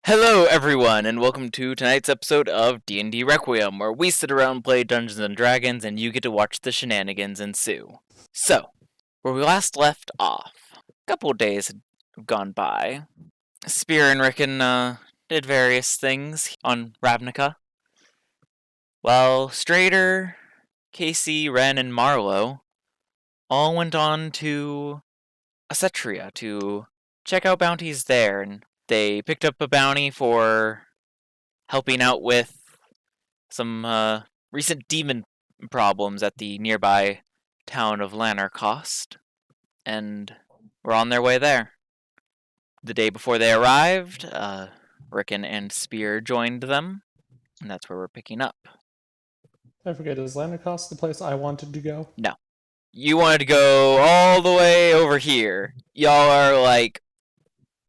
Hello everyone, and welcome to tonight's episode of D&D Requiem, where we sit around and play Dungeons & Dragons, and you get to watch the shenanigans ensue. So, where we last left off, a couple of days had gone by. Spear and Rickon did various things on Ravnica, while Strader, Casey, Ren, and Marlowe all went on to Acetria to check out bounties there, and they picked up a bounty for helping out with some recent demon problems at the nearby town of Lanarkost, and were on their way there. The day before they arrived, Rickon and Spear joined them, and that's where we're picking up. I forget, is Lanarkost the place I wanted to go? No. You wanted to go all the way over here. Y'all are, like,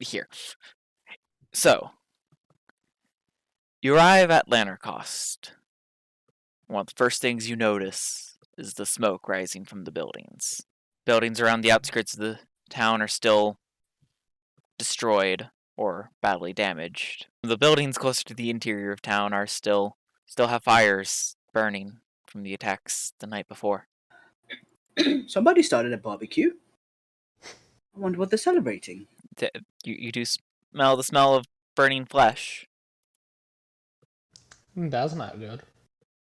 here. So, you arrive at Lanarkost. One of the first things you notice is the smoke rising from the buildings. Buildings around the outskirts of the town are still destroyed or badly damaged. The buildings closer to the interior of town are still have fires burning from the attacks the night before. Somebody started a barbecue. I wonder what they're celebrating. You do smell the smell of burning flesh. That's not good.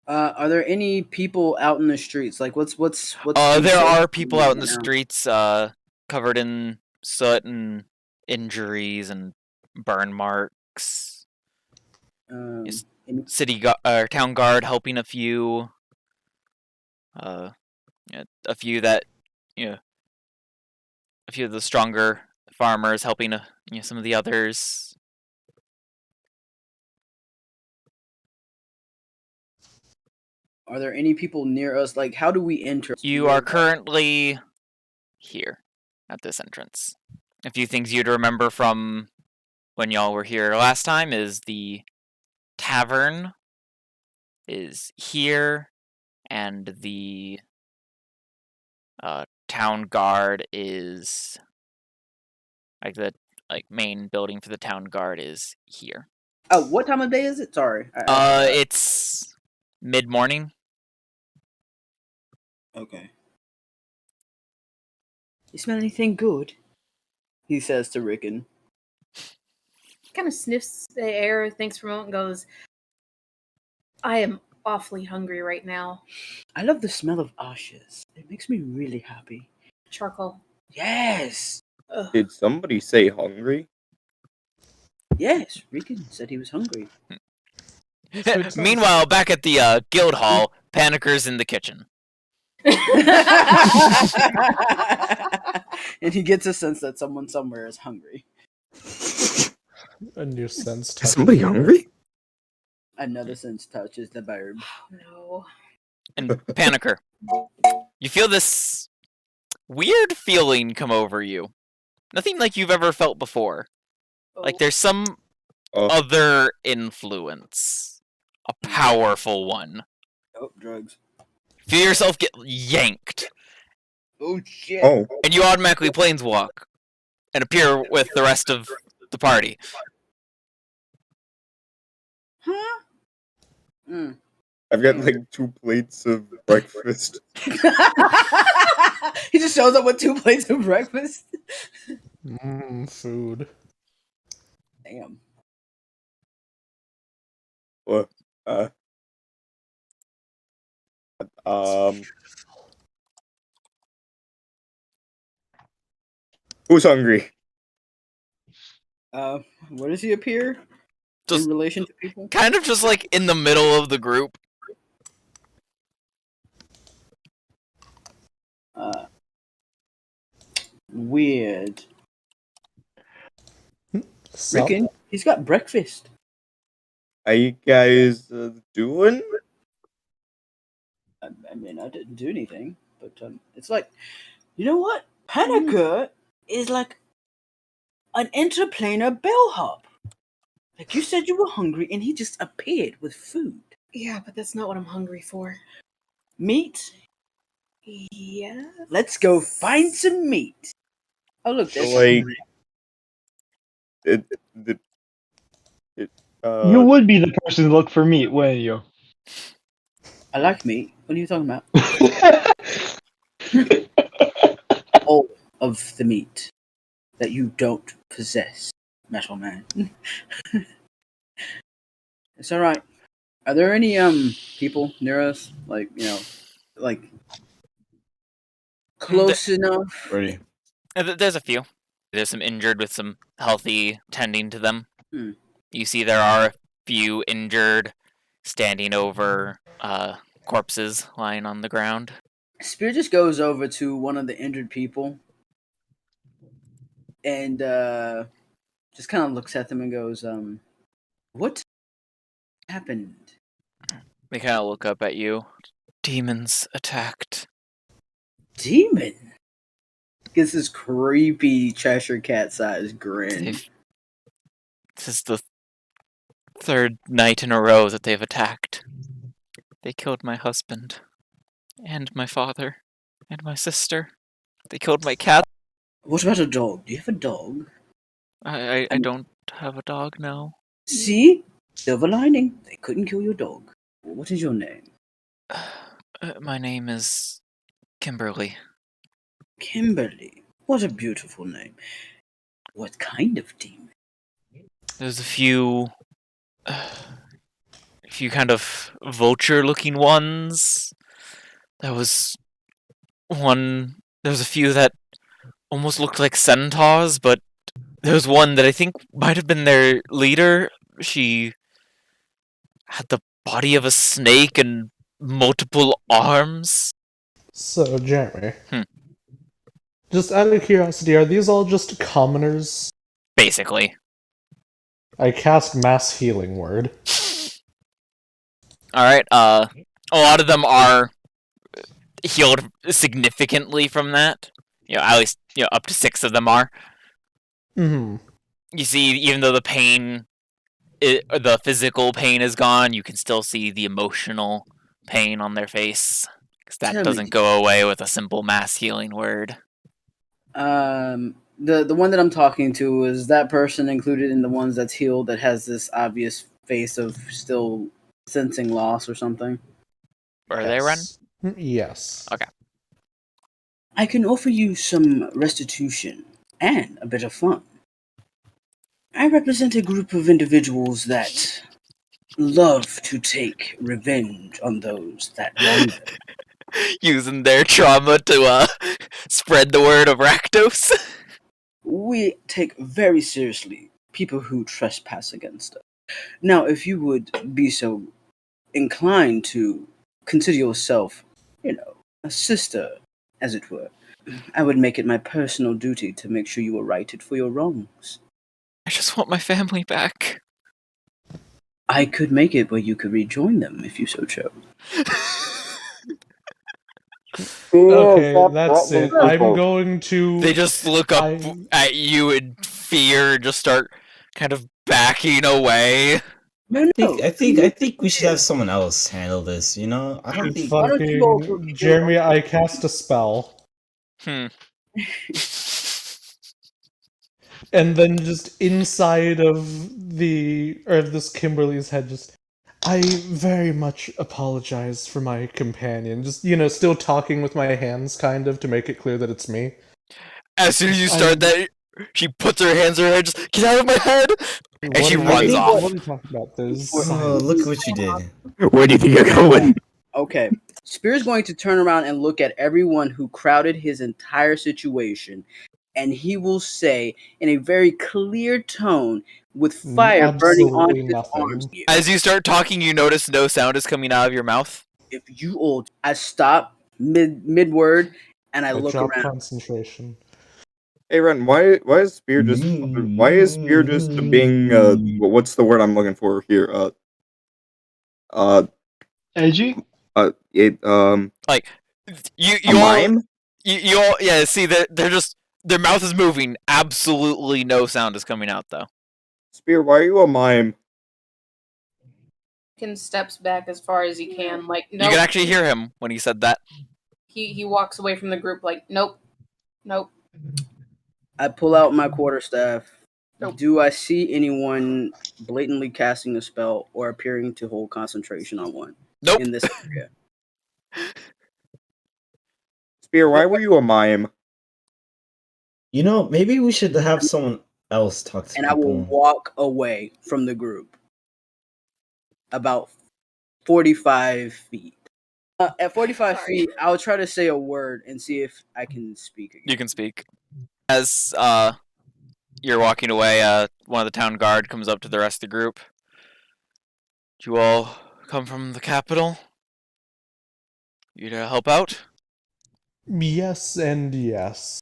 Are there any people out in the streets? Like, what's? There are people out in the streets, covered in soot and injuries and burn marks. Town guard helping a few. A few that a few of the stronger farmers helping some of the others. Are there any people near us? Like, how do we enter? You are currently here at this entrance. A few things you'd remember from when y'all were here last time is the tavern is here, and the town guard is the main building for the town guard is here. Oh, what time of day is it? Sorry. It's mid-morning. Okay. You smell anything good? He says to Rickon. Kind of sniffs the air, thinks for a moment, and goes, I am awfully hungry right now. I love the smell of ashes. It makes me really happy. Charcoal. Yes! Ugh. Did somebody say hungry? Yes, Rickon said he was hungry. Meanwhile, back at the guild hall, Panakur's in the kitchen. And he gets a sense that someone somewhere is hungry. A new sense touch. Is somebody hungry? Another sense touches the verb. No. And Panakur, you feel this weird feeling come over you. Nothing like you've ever felt before. Oh. Like there's some other influence. A powerful one. Oh, drugs. Feel yourself get yanked. Oh, shit. Oh. And you automatically planeswalk and appear with the rest of the party. Huh? I've got like 2 plates of breakfast. He just shows up with 2 plates of breakfast. Food. Damn. What? Who's hungry? Where does he appear? Just in relation to people? kind of just like in the middle of the group. Weird. So, Rickon, he's got breakfast. How you guys doing? I mean, I didn't do anything, but it's like, you know what? Panakur is like an interplanar bellhop. Like, you said you were hungry, and he just appeared with food. Yeah, but that's not what I'm hungry for. Meat? Yeah. Let's go find some meat. Oh, look, So, there's like, You would be the person to look for meat, wouldn't you? I like meat. What are you talking about? All of the meat that you don't possess, Metal Man. It's all right. Are there any people near us, like close enough? Ready. There's a few. There's some injured with some healthy tending to them. Hmm. You see there are a few injured standing over corpses lying on the ground. Spear just goes over to one of the injured people and just kind of looks at them and goes, "What happened?" They kind of look up at you. Demons attacked. Demon. Gets this creepy Cheshire Cat sized grin. This is the third night in a row that they've attacked. They killed my husband, and my father, and my sister. They killed my cat. What about a dog? Do you have a dog? I don't have a dog now. See? Silver lining. They couldn't kill your dog. What is your name? My name is Kimberly. Kimberly. What a beautiful name. What kind of demon? There's a few kind of vulture-looking ones. There was a few that almost looked like centaurs, but there was one that I think might have been their leader. She had the body of a snake and multiple arms. So, Jeremy. Just out of curiosity, are these all just commoners? Basically. I cast Mass Healing Word. Alright, a lot of them are healed significantly from that. At least, up to 6 of them are. Mm-hmm. You see, even though the pain, the physical pain is gone, you can still see the emotional pain on their face. Because that doesn't go away with a simple mass healing word. The one that I'm talking to, is that person included in the ones that's healed that has this obvious face of still sensing loss or something? Are they run? Yes. Okay. I can offer you some restitution and a bit of fun. I represent a group of individuals that love to take revenge on those that wrong them. Using their trauma to spread the word of Rakdos. We take very seriously people who trespass against us. Now, if you would be so inclined to consider yourself, a sister, as it were, I would make it my personal duty to make sure you were righted for your wrongs. I just want my family back. I could make it where you could rejoin them if you so chose. Okay, that's it. I'm going to... They just look up at you in fear, just start kind of backing away. No. I think we should have someone else handle this, I don't think... Fucking... Jeremy, I cast a spell. And then just inside of this Kimberly's head, I very much apologize for my companion. Just, still talking with my hands, kind of, to make it clear that it's me. As soon as you start that, she puts her hands on her head, just, get out of my head! And she runs off. What are you talking about? Oh, look what you did. Where do you think you're going? Okay. Spear's going to turn around and look at everyone who crowded his entire situation, and he will say, in a very clear tone, with fire burning on his arms. As you start talking, you notice no sound is coming out of your mouth. If you all... I stop mid-word, and I look drop around. Concentration. Hey, Ren, why is Spear just being what's the word I'm looking for here? Edgy? Like you mime? You all, yeah, see that they're just, their mouth is moving, absolutely no sound is coming out though. Spear, why are you a mime? Steps back as far as he can, like, nope. You can actually hear him when he said that. He walks away from the group like, nope. I pull out my quarterstaff Nope. Do I see anyone blatantly casting a spell or appearing to hold concentration on one Nope. in this area? Spear, why were you a mime? You know, maybe we should have someone else talk to And I will people. walk away from the group about 45 feet. At 45 Sorry. feet, I'll try to say a word and see if I can speak again. You can speak. As you're walking away, one of the town guard comes up to the rest of the group. Do you all come from the capital? You to help out? Yes and yes.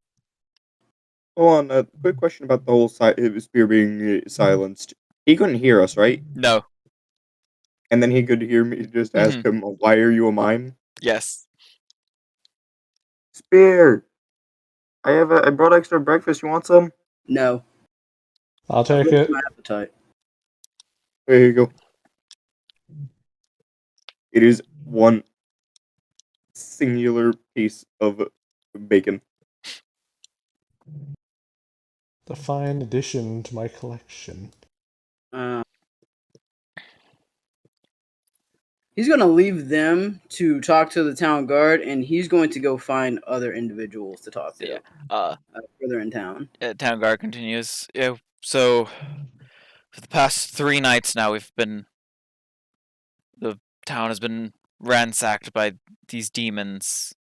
Hold on, a quick question about the whole Spear being silenced. He couldn't hear us, right? No. And then he could hear me just ask him, why are you a mime? Yes. Spear! I brought extra breakfast, you want some? No. I'll take Where's it. my appetite? There you go. It is one singular piece of bacon. The fine addition to my collection. He's going to leave them to talk to the town guard, and he's going to go find other individuals to talk to. Yeah. Further in town. Town guard continues. Yeah. So, for the past 3 nights now, the town has been ransacked by these demons.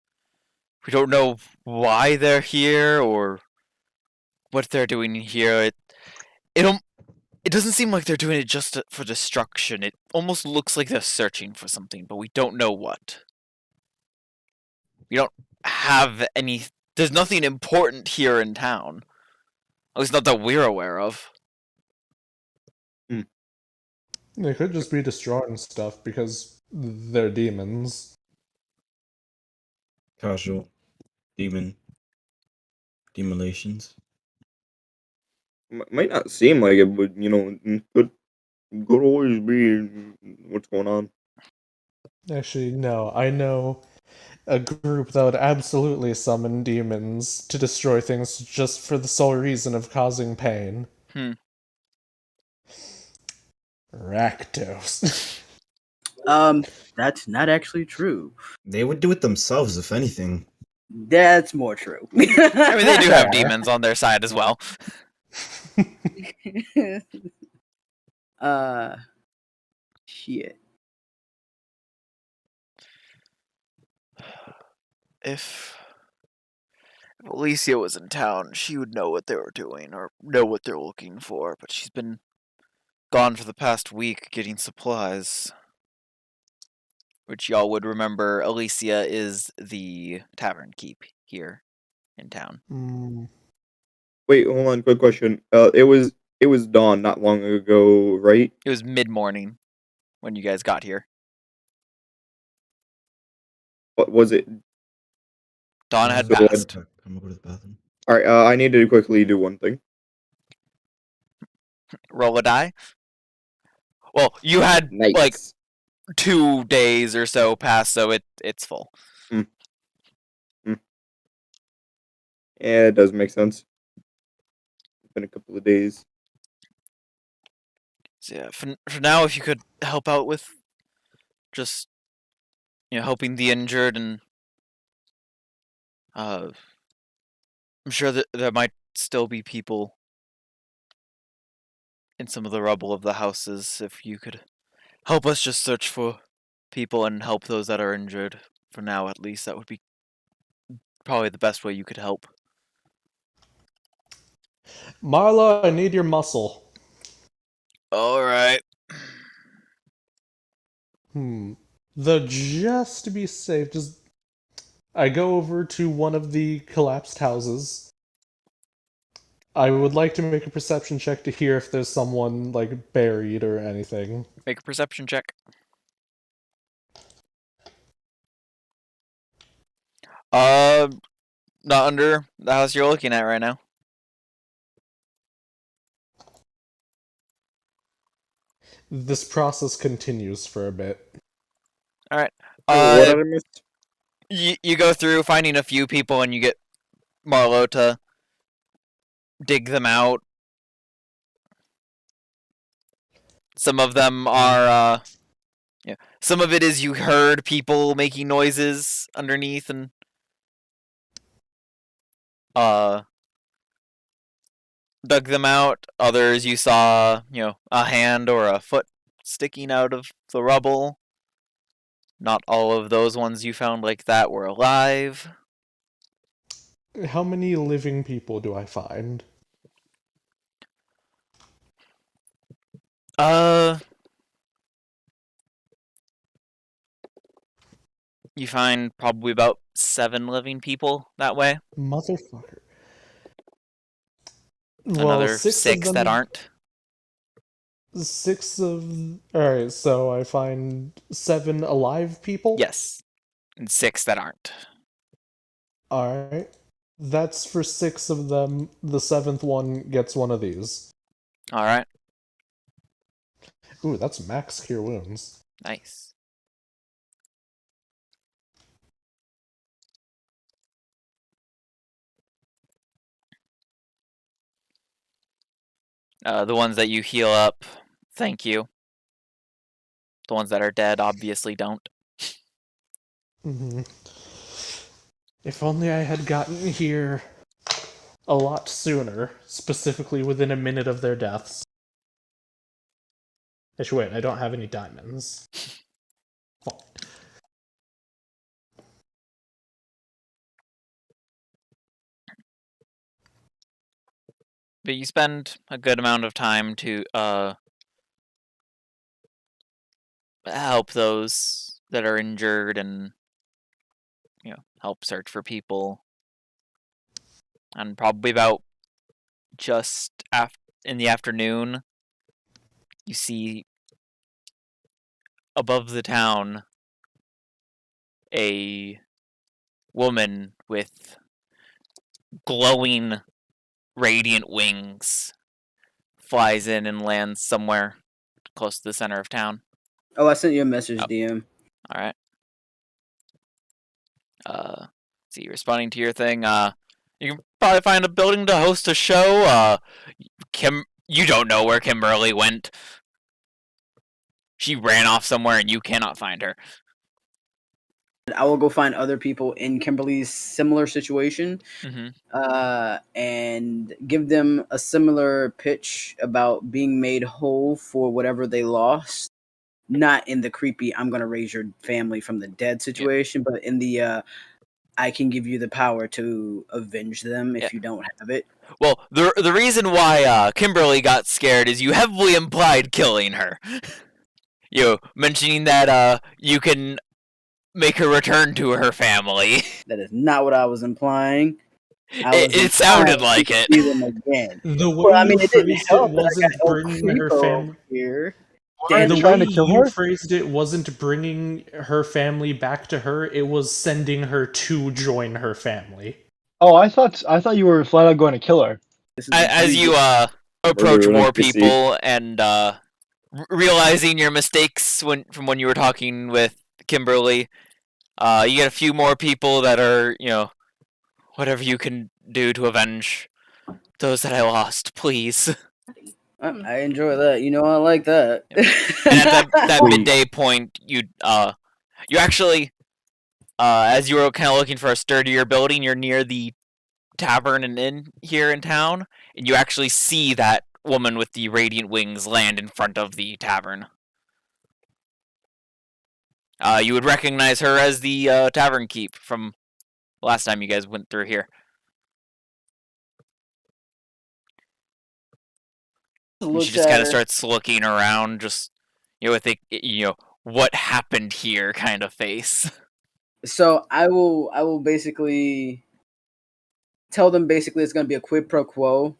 We don't know why they're here or what they're doing here. It doesn't seem like they're doing it just for destruction. It almost looks like they're searching for something, but we don't know what. We don't have any. There's nothing important here in town. At least not that we're aware of. They could just be destroying stuff because they're demons. Casual. Demolations. Might not seem like it, but, could always be what's going on. Actually, no. I know a group that would absolutely summon demons to destroy things just for the sole reason of causing pain. Rakdos. That's not actually true. They would do it themselves, if anything. That's more true. I mean, they do have demons on their side as well. Shit. If Alicia was in town, she would know what they were doing or know what they're looking for, but she's been gone for the past week getting supplies. Which y'all would remember, Alicia is the tavern keep here in town. Wait, hold on, quick question. It was dawn not long ago, right? It was mid-morning when you guys got here. What was it? Dawn had So passed. I'm over to the bathroom. Alright, I need to quickly do one thing. Roll a die. Well, you had Nice. like 2 days or so pass, so it's full. Yeah, it does make sense. It's been a couple of days. So yeah, for now, if you could help out with just helping the injured, and I'm sure that there might still be people in some of the rubble of the houses. If you could help us just search for people and help those that are injured, for now at least, that would be probably the best way you could help. Marla, I need your muscle. Alright. Just to be safe, I go over to one of the collapsed houses. I would like to make a perception check to hear if there's someone, like, buried or anything. Make a perception check. Not under the house you're looking at right now. This process continues for a bit. Alright. What did I miss? You go through finding a few people, and you get Marlo to dig them out. Some of them are, some of it is you heard people making noises underneath and dug them out. Others you saw, a hand or a foot sticking out of the rubble. Not all of those ones you found like that were alive. How many living people do I find? You find probably about 7 living people that way. Motherfucker. Another 6 that aren't. 6 of... Alright, so I find 7 alive people? Yes. And 6 that aren't. Alright. That's for 6 of them. The 7th one gets one of these. Alright. Ooh, that's max cure wounds. Nice. The ones that you heal up, thank you. The ones that are dead obviously don't. Mm-hmm. If only I had gotten here a lot sooner, specifically within a minute of their deaths. Actually, wait, I don't have any diamonds. Fuck. But you spend a good amount of time to help those that are injured and help search for people. And probably about just in the afternoon, you see above the town a woman with glowing radiant wings flies in and lands somewhere close to the center of town. Oh, I sent you a message, Oh. DM. All right. See, responding to your thing. You can probably find a building to host a show. You don't know where Kimberly went. She ran off somewhere, and you cannot find her. I will go find other people in Kimberly's similar situation, and give them a similar pitch about being made whole for whatever they lost. Not in the creepy "I'm gonna raise your family from the dead" situation, but in the I can give you the power to avenge them if you don't have it. Well, the reason why Kimberly got scared is you heavily implied killing her. You mentioning that you can make her return to her family. That is not what I was implying. It sounded like it. See them again. The way I mean, you it didn't phrased help it that I wasn't got El bringing her Creepo family. here. Are The you trying way to kill you her? phrased it wasn't bringing her family back to her. It was sending her to join her family. Oh, I thought you were flat out going to kill her. As you approach more people and realizing your mistakes from when you were talking with Kimberly, you get a few more people that are, whatever you can do to avenge those that I lost, please. I enjoy that. I like that. And at that midday point, you actually, as you were kind of looking for a sturdier building, you're near the tavern and inn here in town, and you actually see that woman with the radiant wings land in front of the tavern. You would recognize her as the tavern keep from last time you guys went through here. She just kind of starts looking around, just with a what happened here kind of face. So I will basically tell them it's going to be a quid pro quo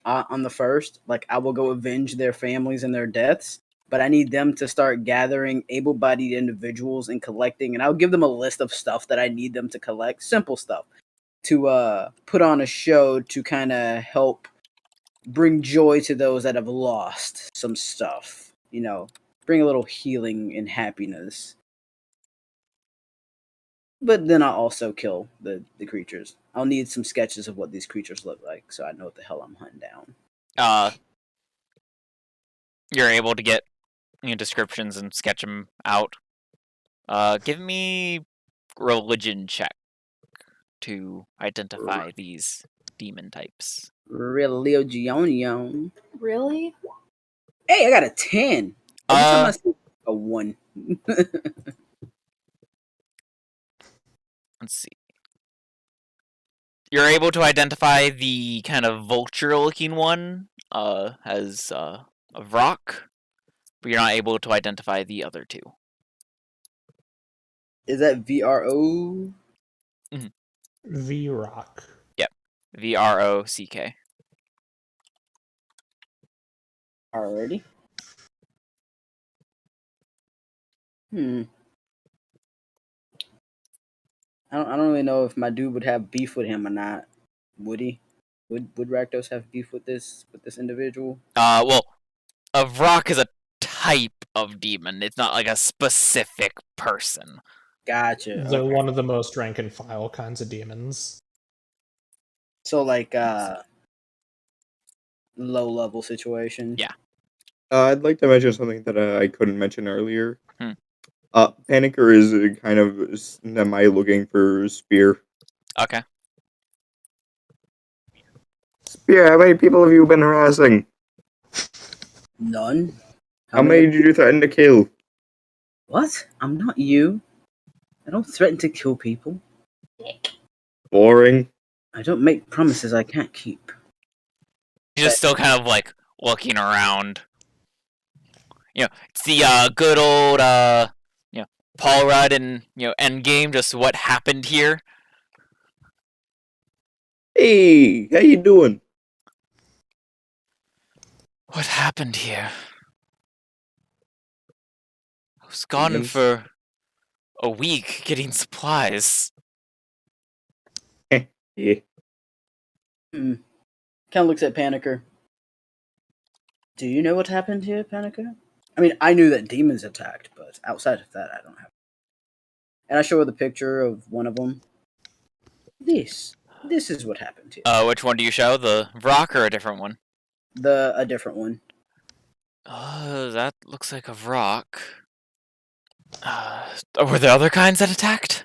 on the first. Like, I will go avenge their families and their deaths, but I need them to start gathering able-bodied individuals and collecting, and I'll give them a list of stuff that I need them to collect, simple stuff, to put on a show to kind of help bring joy to those that have lost some stuff. Bring a little healing and happiness. But then I'll also kill the creatures. I'll need some sketches of what these creatures look like, so I know what the hell I'm hunting down. you're able to get descriptions and sketch them out. Give me religion check to identify these demon types. Religion. Really? Hey, I got a 10. Every time I see a 1. Let's see. You're able to identify the kind of vulture-looking one as of rock, but you're not able to identify the other two. Is that VRO? V-Rock. Yep. VROCK. Already. I don't really know if my dude would have beef with him or not. Would he? Would Rakdos have beef with this individual? Well, a rock is a type of demon. It's not like a specific person. Gotcha. They're Okay. one of the most rank and file kinds of demons. So like low level situation. Yeah. I'd like to mention something that I couldn't mention earlier. Hmm. Panakur is kind of semi-looking for Spear. Okay. Spear, how many people have you been harassing? None. How many did you threaten to kill? What? I'm not you. I don't threaten to kill people. Boring. I don't make promises I can't keep. He's just still kind of like looking around. It's the good old Paul Rudd and Endgame. Just what happened here. Hey, how you doing? What happened here? I was gone Demons. for a week getting supplies. Yeah. Kind of looks at Panakur. Do you know what happened here, Panakur? I mean, I knew that demons attacked, but outside of that, I don't have. And I show her the picture of one of them. This is what happened here. Which one do you show? The rock or a different one? A different one. That looks like a rock. Were there other kinds that attacked?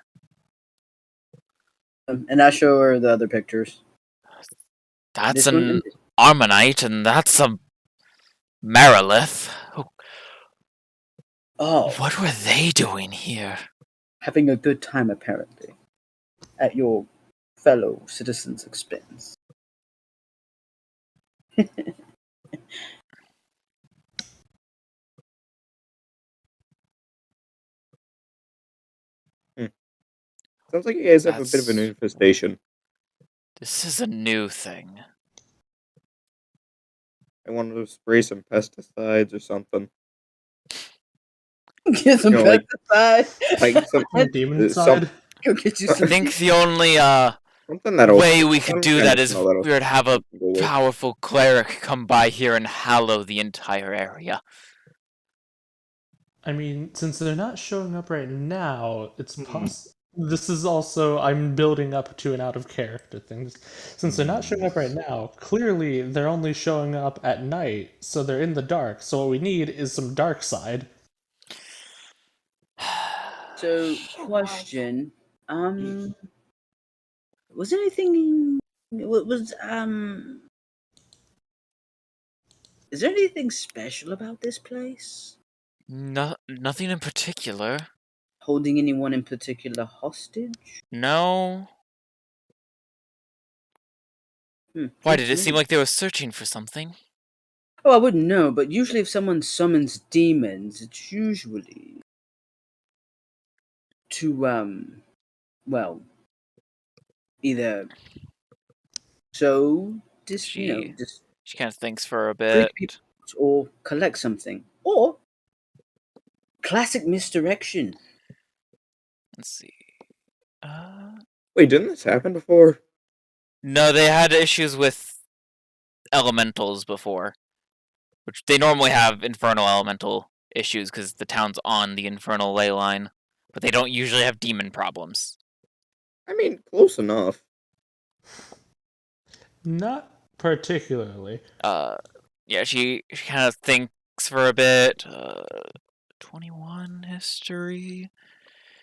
And I show her the other pictures. That's This an one, Armonite, and that's a Marilith. oh, What were they doing here? having a good time apparently, at your fellow citizens' expense. Sounds like you guys have a bit of an That's- infestation. This is a new thing. I wanted to spray some pesticides or something. Get some like- pesticide. Like some Demon some- side. Go get you I some. think the only something that'll way we could some do kind that of is smell that'll we would have a go away. powerful cleric come by here and hallow the entire area. I mean, since they're not showing up right now, it's possible. This is also, I'm building up to an out of character thing. Since they're not showing up right now, clearly they're only showing up at night, so they're in the dark. So what we need is some dark side. So, question. Was anything? Was Is there anything special about this place? Nothing in particular. Holding anyone in particular hostage? No. Why did it seem like they were searching for something? Oh, I wouldn't know, but usually if someone summons demons, it's usually to well, either She just kind of thinks for a freak bit. people or collect something, or classic misdirection. Let's see. Wait, didn't this happen before? No, they had issues with elementals before, which they normally have infernal elemental issues because the town's on the infernal ley line, but they don't usually have demon problems. I mean, close enough. Not particularly. Yeah, she kind of thinks thinks for a bit. 21 history.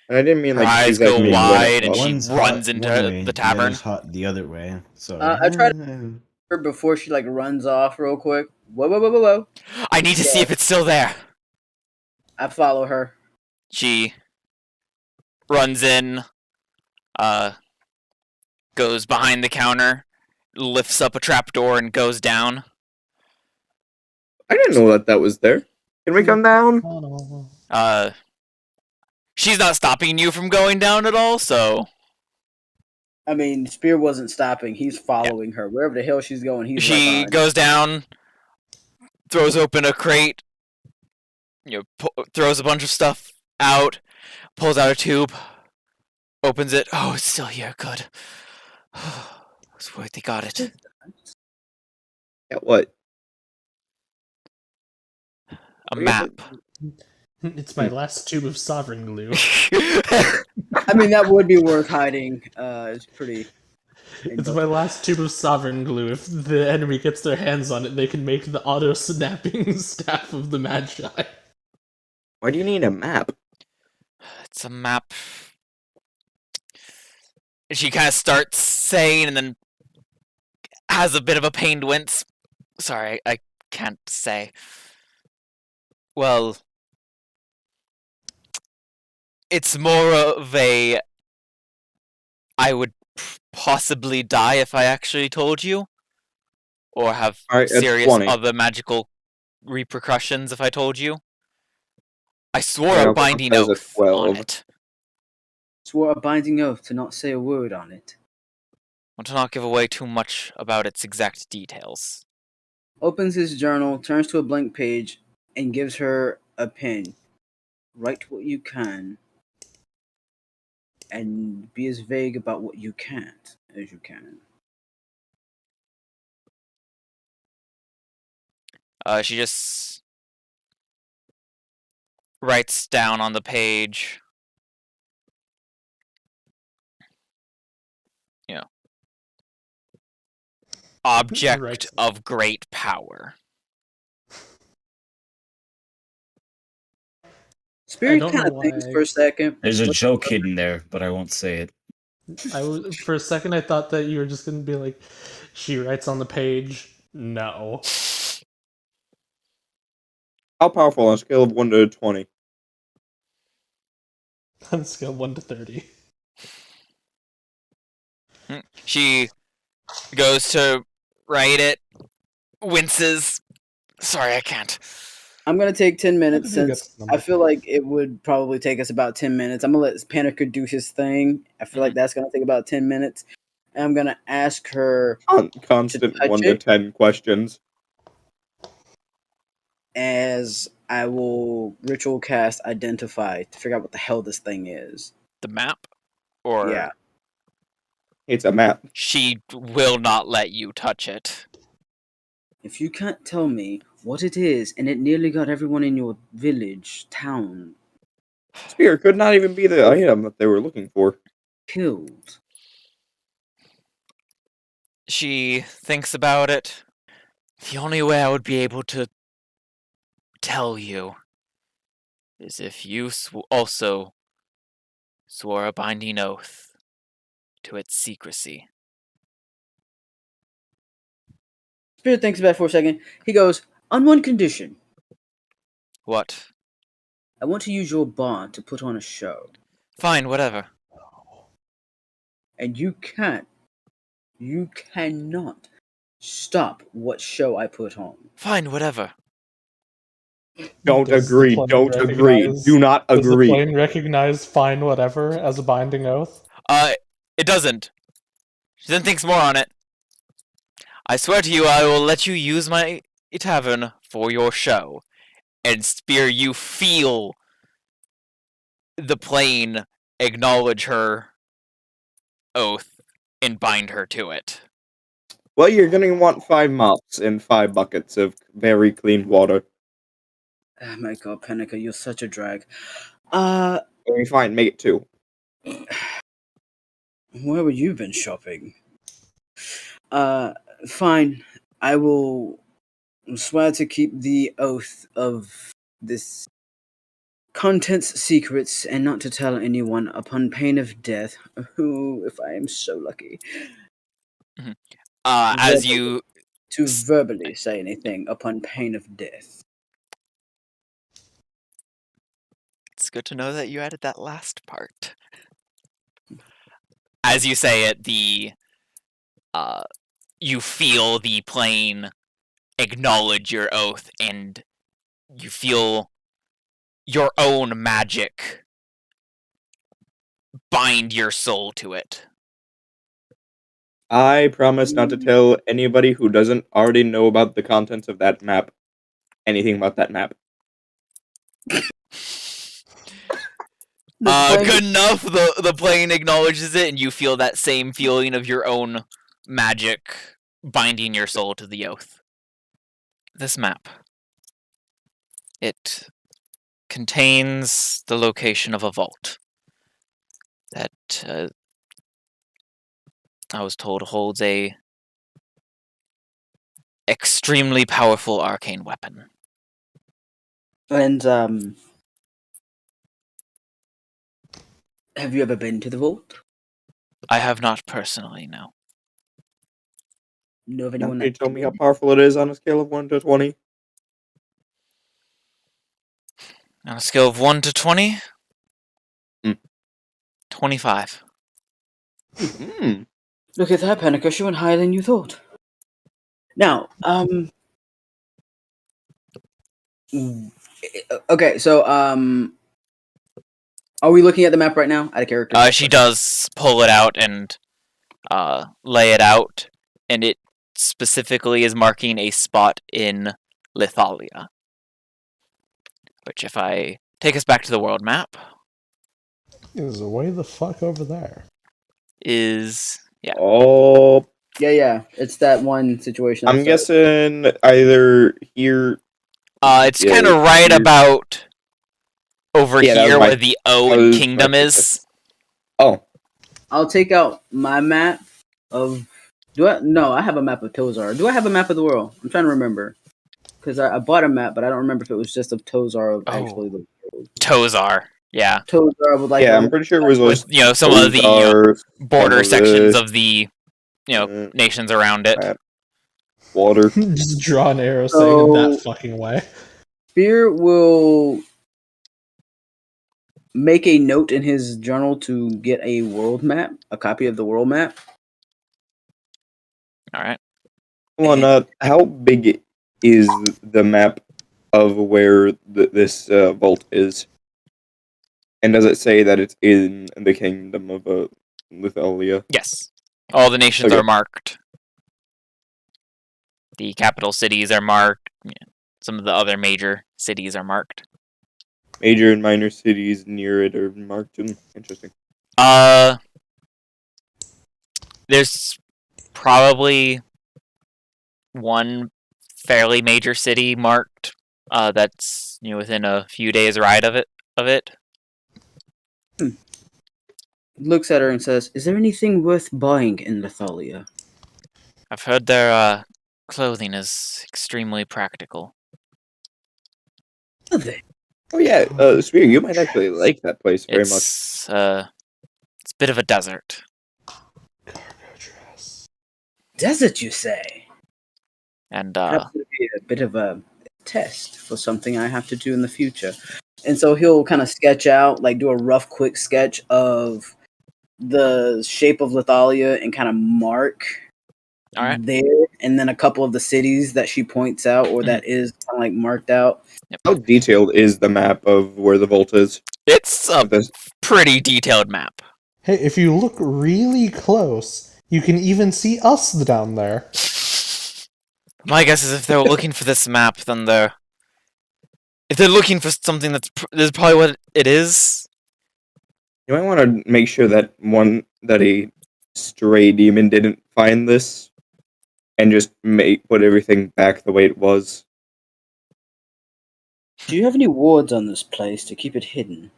And I didn't mean Her like eyes she's go being wide and up. she One's runs hot into one way, the the tavern. other's hot the other way. So I try her before she like runs off real quick. Whoa. I need to see if it's still there. I follow her. She runs in, goes behind the counter, lifts up a trapdoor, and goes down. I didn't know that was there. Can we come down? She's not stopping you from going down at all, so I mean, Spear wasn't stopping. He's following her. Wherever the hell she's going, he's she right behind goes down, throws open a crate, throws a bunch of stuff out, pulls out a tube, opens it. Oh, it's still here. Good. It's worth they got it. Yeah, what? A map. It's my last tube of sovereign glue. I mean, that would be worth hiding. It's pretty. It's my last tube of sovereign glue. If the enemy gets their hands on it, they can make the auto-snapping staff of the Magi. Why do you need a map? It's a map. She kind of starts saying and then has a bit of a pained wince. Sorry, I can't say. Well, it's more of a I would possibly die if I actually told you, or have Alright, that's serious 20. other magical repercussions if I told you. I swore Yeah, a I'll binding count that as a oath on 12. it. Swore a binding oath to not say a word on it. I want to not give away too much about its exact details. Opens his journal, turns to a blank page, and gives her a pen. Write what you can, and be as vague about what you can't as you can. She just writes down on the page, object Right. of great power. Spirit don't kind know of thinks why. for a second. there's a joke hidden there, but I won't say it. For a second, I thought that you were just going to be like, she writes on the page, no. How powerful on a scale of 1 to 20? On a scale of 1 to 30. She goes to write it, winces. Sorry, I can't. I'm gonna take 10 minutes How did you get since this number? I feel like it would probably take us about 10 minutes. I'm gonna let Panakur do his thing. I feel like that's gonna take about 10 minutes. And I'm gonna ask her Constant To touch 1 to it? 10 questions. as I will ritual cast identify to figure out what the hell this thing is. The map? Or Yeah. It's a map. she will not let you touch it. If you can't tell me what it is, and it nearly got everyone in your village, town, Spear could not even be the item that they were looking for. killed. She thinks about it. The only way I would be able to tell you is if you also swore a binding oath to its secrecy. Spirit thinks about it for a second. He goes, on one condition. What? I want to use your barn to put on a show. Fine, whatever. And you cannot stop what show I put on. Fine, whatever. Don't Does the agree. plane Don't agree. recognize- Do not Does the agree. plane recognize fine whatever as a binding oath? It doesn't. She then thinks more on it. I swear to you, I will let you use my tavern for your show. And Spear, you feel the plane acknowledge her oath and bind her to it. Well, you're gonna want 5 mops and 5 buckets of very clean water. Oh my god, Panakur, you're such a drag. Okay, fine, make it 2. Where have you been shopping? Fine. I will Swear to keep the oath of this contents secrets and not to tell anyone upon pain of death. Ooh, if I am so lucky. As you To verbally say anything upon pain of death. It's good to know that you added that last part. As you say it, you feel the plane acknowledge your oath, and you feel your own magic bind your soul to it. I promise not to tell anybody who doesn't already know about the contents of that map anything about that map. Good enough. The plane acknowledges it, and you feel that same feeling of your own magic binding your soul to the oath. This map. It contains the location of a vault that I was told holds a extremely powerful arcane weapon. And have you ever been to the vault? I have not personally, no. Know of Now, anyone can you that tell me how did? powerful it is on a scale of 1 to 20? On a scale of 1 to 20? Mm. 25. Look at that, Panakur. She went higher than you thought. Now, okay, so, are we looking at the map right now? Out of character? She does pull it out and lay it out, and it specifically is marking a spot in Lithalia. Which, if I take us back to the world map, Is way the fuck over there. is... yeah. Oh, Yeah. It's that one situation. I'm guessing either here. It's Yeah, kind of right here. about over Yeah, that was here my- where the O that in was my Kingdom first is. guess. Oh, I'll take out my map of. No, I have a map of Tozar. Do I have a map of the world? I'm trying to remember. Because I bought a map, but I don't remember if it was just of Tozar or actually the world. Tozar, yeah. Tozar with like. yeah, I'm pretty sure it was With, those. some of the border some of sections this, of the, nations around it. map, water. Just draw an arrow saying in that fucking way. Spear will make a note in his journal to get a world map, a copy of the world map. All right. Hold on, how big is the map of where this vault is? And does it say that it's in the kingdom of Lithalia? Yes. All the nations Okay. are marked. The capital cities are marked. Some of the other major cities are marked. Major and minor cities near it are marked. Interesting. There's probably one fairly major city marked. That's within a few days' ride of it. Looks at her and says, "Is there anything worth buying in Lithalia?" I've heard their clothing is extremely practical. Are they? Oh yeah, Spear, you might actually like that place very much. It's a bit of a desert. Cargo dress. Desert, you say? And Perhaps it'll be a bit of a test for something I have to do in the future. And so he'll kind of sketch out, like do a rough, quick sketch of the shape of Lithalia and kind of mark all right. there, and then a couple of the cities that she points out or that is kind of like marked out. How detailed is the map of where the vault is? It's a pretty detailed map. Hey, if you look really close, you can even see us down there. My guess is if they're looking for this map, then if they're looking for something this is probably what it is. You might want to make sure that a stray demon didn't find this, and just put everything back the way it was. Do you have any wards on this place to keep it hidden?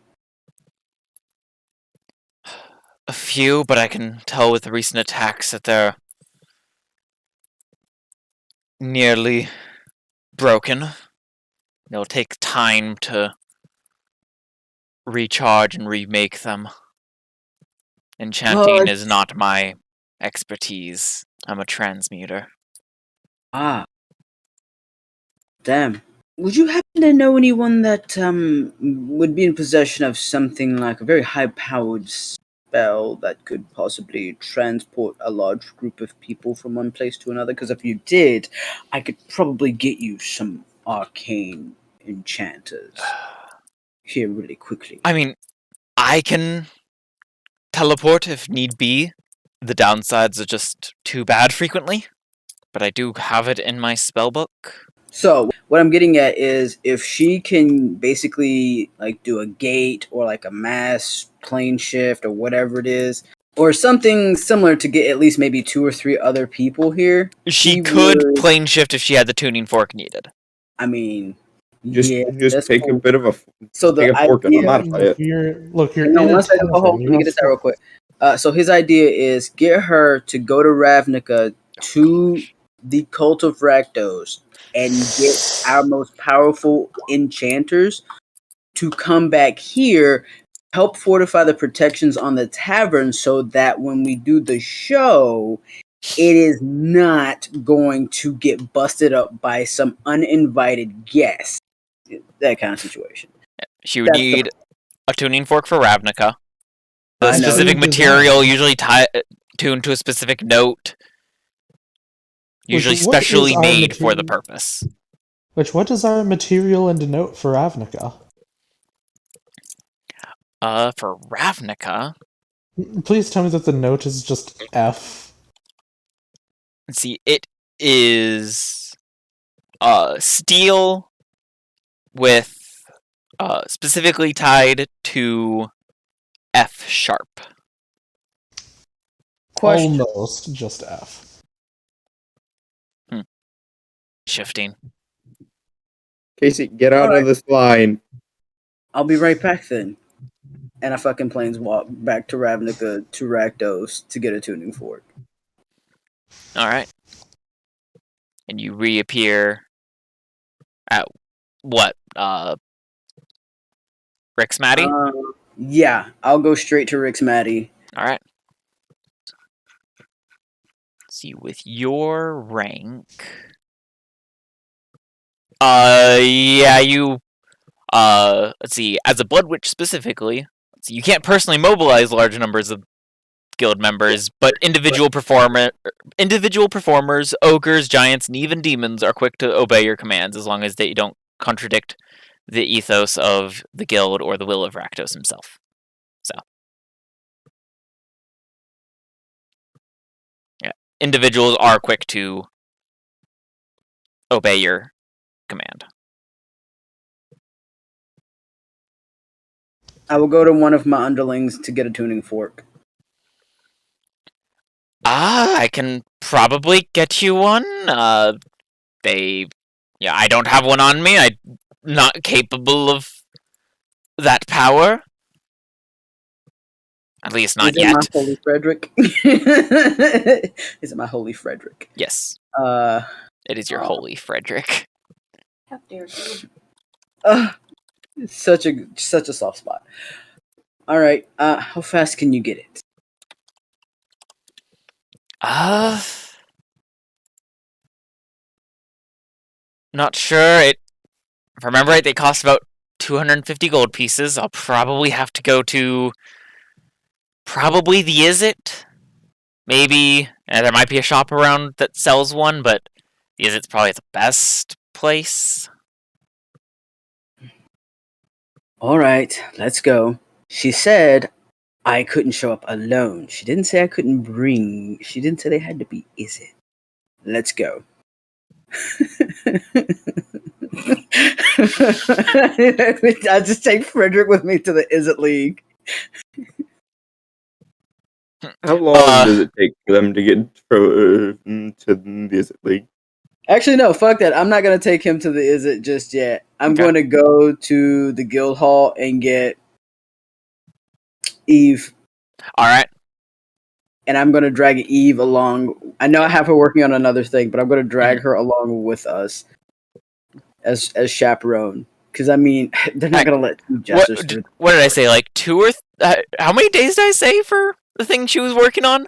A few, but I can tell with the recent attacks that they're nearly broken. It'll take time to recharge and remake them. Enchanting is not my expertise. I'm a transmuter. Ah, damn. Would you happen to know anyone that would be in possession of something like a very high-powered spell that could possibly transport a large group of people from one place to another? Because if you did, I could probably get you some arcane enchanters here really quickly. I mean, I can teleport if need be. The downsides are just too bad frequently, but I do have it in my spellbook. So what I'm getting at is if she can basically like do a gate or like a mass plane shift or whatever it is, or something similar to get at least maybe 2 or 3 other people here. She could would- plane shift if she had the tuning fork needed. I mean, Just that's take cool. a bit of a So the take a fork and idea- modify it. You're No, in a one second, hold on, tavern. let me get this out real quick. So his idea is get her to go to Ravnica to the cult of Rakdos and get our most powerful enchanters to come back here, help fortify the protections on the tavern so that when we do the show, it is not going to get busted up by some uninvited guest. That kind of situation. She would That's the- need a tuning fork for Ravnica. A I know. specific Who material, designed? usually tuned to a specific note. Usually What is specially our made for the material? purpose. What is our material and denote for Ravnica? For Ravnica, Please tell me that the note is just F. let's see, it is steel with specifically tied to F sharp. Question. Almost just F. Shifting. Casey, get out Alright. of this line. I'll be right back then. And I fucking planes walk back to Ravnica to Rakdos to get a tuning fork. Alright. And you reappear at what? Rick's Matty? Yeah, I'll go straight to Rick's Matty. Alright. See, with your rank. Yeah, you. Let's see. As a Blood Witch specifically, you can't personally mobilize large numbers of guild members, but individual performers, ogres, giants, and even demons are quick to obey your commands as long as they don't contradict the ethos of the guild or the will of Rakdos himself. So, yeah, individuals are quick to obey your command. I will go to one of my underlings to get a tuning fork. I can probably get you one. I don't have one on me. I'm not capable of that power. At least not Is it yet. my Holy Frederick? Is it my Holy Frederick? Yes, Uh, it is your holy Frederick. How dare you? it's such a soft spot. All right. How fast can you get it? Not sure. If I remember right, they cost about 250 gold pieces. I'll probably have to go to probably the Izzet. Maybe there might be a shop around that sells one, but the Izzet's probably the best place. All right, let's go. She said I couldn't show up alone. She didn't say I couldn't bring. She didn't say they had to be. Is it? Let's go. I'll just take Frederick with me to the Is It League. How long does it take for them to get to the Is It League? Actually, no, fuck that. I'm not going to take him to the Is It just yet. I'm Okay. going to go to the guild hall and get Eve. Alright. And I'm going to drag Eve along. I know I have her working on another thing, but I'm going to drag her along with us. as chaperone. Because I mean, they're not gonna let two jesters through. What did I say? Like 2 or how many days did I say for the thing she was working on?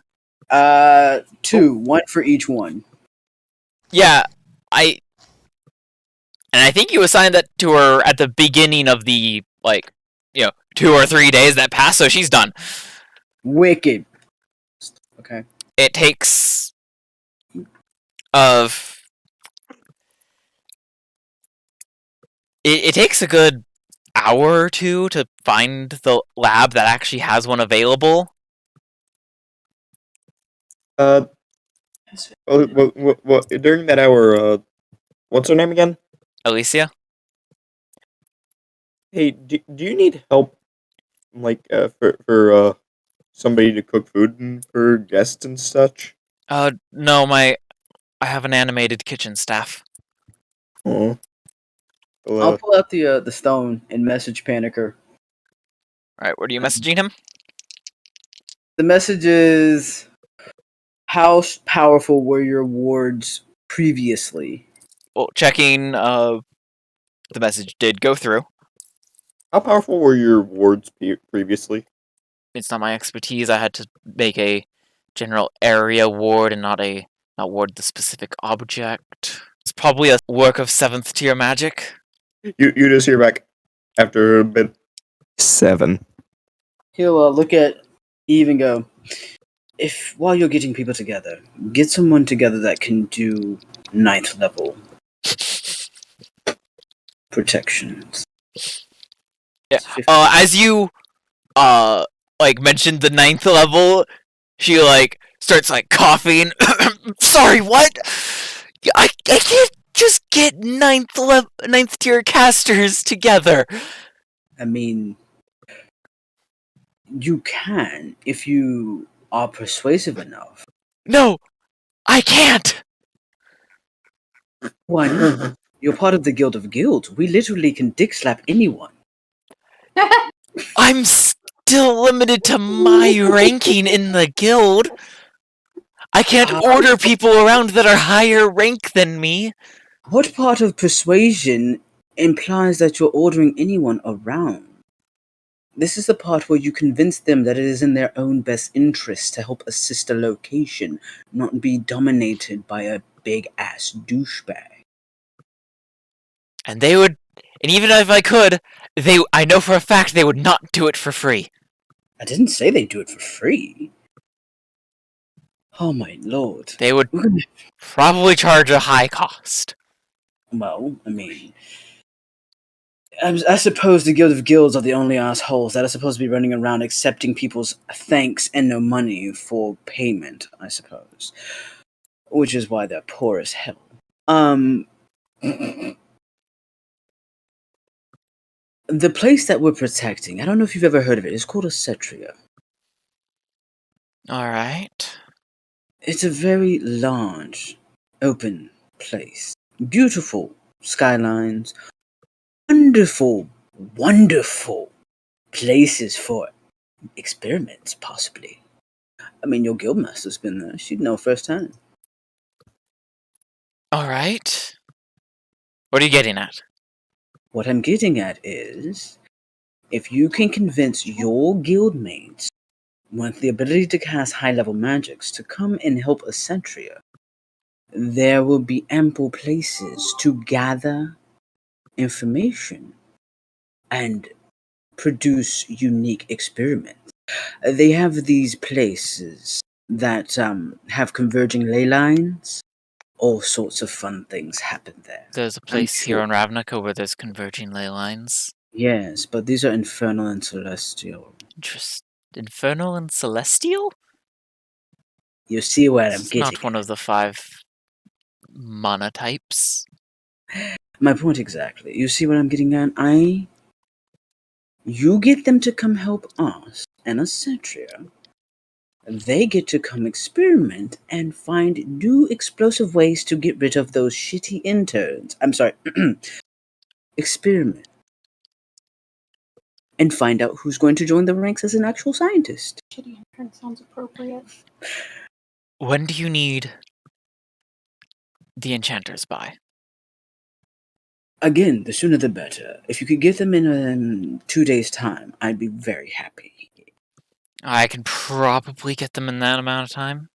2, 1 for each one. Yeah, I think you assigned that to her at the beginning of the 2 or 3 days that passed, so she's done. Wicked. Okay. It takes it takes a good hour or two to find the lab that actually has one available. During that hour, what's her name again? Alicia? Hey, do you need help, like, for somebody to cook food for guests and such? No, I have an animated kitchen staff. Oh. Well, I'll pull out the stone and message Panakur. Alright, what are you messaging him? The message is, how powerful were your wards previously? Well, checking, the message did go through. how powerful were your wards previously? It's not my expertise. I had to make a general area ward and not ward the specific object. It's probably a work of 7th tier magic. You just hear back after a bit. 7. He'll look at Eve and go, if while you're getting people together, get someone together that can do 9th level protections. Yeah. As you mentioned the 9th level, she starts coughing. Sorry, what? I can't just get 9th tier casters together. I mean, you can if you are persuasive enough. No, I can't. One, you're part of the Guild of Guilds. We literally can dick slap anyone. I'm still limited to my ranking in the guild. I can't order people around that are higher rank than me. What part of persuasion implies that you're ordering anyone around? This is the part where you convince them that it is in their own best interest to help assist a location, not be dominated by a big-ass douchebag. And even if I could, I know for a fact they would not do it for free. I didn't say they'd do it for free. Oh my lord. They would probably charge a high cost. Well, I mean, I suppose the Guild of Guilds are the only assholes that are supposed to be running around accepting people's thanks and no money for payment, I suppose. Which is why they're poor as hell. The place that we're protecting, I don't know if you've ever heard of it, it's called Acetria. Alright. It's a very large, open place. Beautiful skylines. Wonderful, wonderful places for experiments, possibly. I mean, your guildmaster's been there. She'd know firsthand. Alright. What are you getting at? What I'm getting at is, if you can convince your guildmates with the ability to cast high-level magics to come and help Acetria, there will be ample places to gather information and produce unique experiments. They have these places that have converging ley lines. All sorts of fun things happen there. There's a place here on Ravnica where there's converging ley lines. Yes, but these are infernal and celestial. Infernal and celestial? You see where I'm It's getting not one of the 5 mana types. My point exactly. You see what I'm getting at? You get them to come help us and Acetria. They get to come experiment and find new explosive ways to get rid of those shitty interns. I'm sorry. Experiment. And find out who's going to join the ranks as an actual scientist. Shitty intern sounds appropriate. When do you need the enchanters by? Again, the sooner the better. If you could get them in 2 days' time, I'd be very happy. I can probably get them in that amount of time.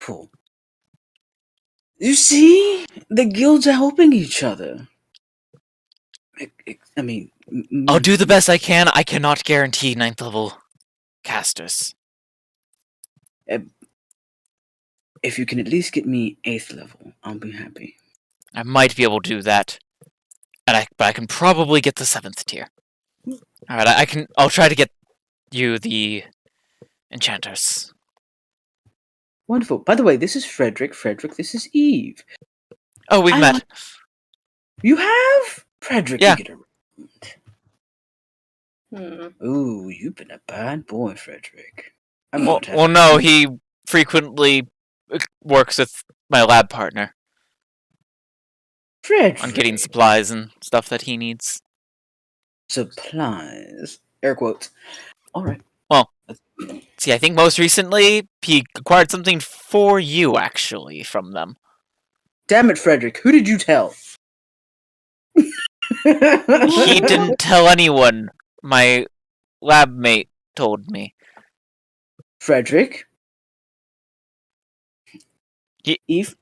Cool. You see? The guilds are helping each other. I mean... I'll do the best I can. I cannot guarantee 9th level casters. If you can at least get me 8th level, I'll be happy. I might be able to do that. But I can probably get the 7th tier. Alright, I'll try to get you the enchanters. Wonderful. By the way, this is Frederick. Frederick, this is Eve. Oh, we've met. You have? Frederick, Yeah. you get around. Ooh, you've been a bad boy, Frederick. Well, no, he frequently works with my lab partner Frederick. on getting supplies and stuff that he needs. Supplies. Air quotes. Alright. Well, see, I think most recently he acquired something for you, actually, from them. Damn it, Frederick. Who did you tell? He didn't tell anyone. My lab mate told me. Frederick? Eve?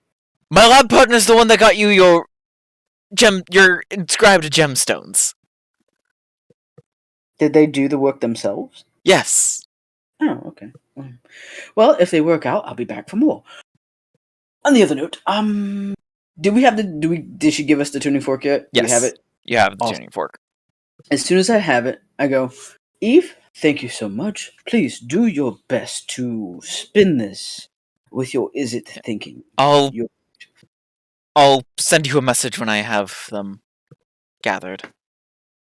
My lab partner's the one that got you your inscribed gemstones. Did they do the work themselves? Yes. Oh, okay. Well, if they work out, I'll be back for more. On the other note, did she give us the tuning fork yet? Yes. Do we have it? You have the Awesome. tuning fork. As soon as I have it, I go, Eve, thank you so much. Please do your best to spin this with your is it thinking. I'll send you a message when I have them gathered.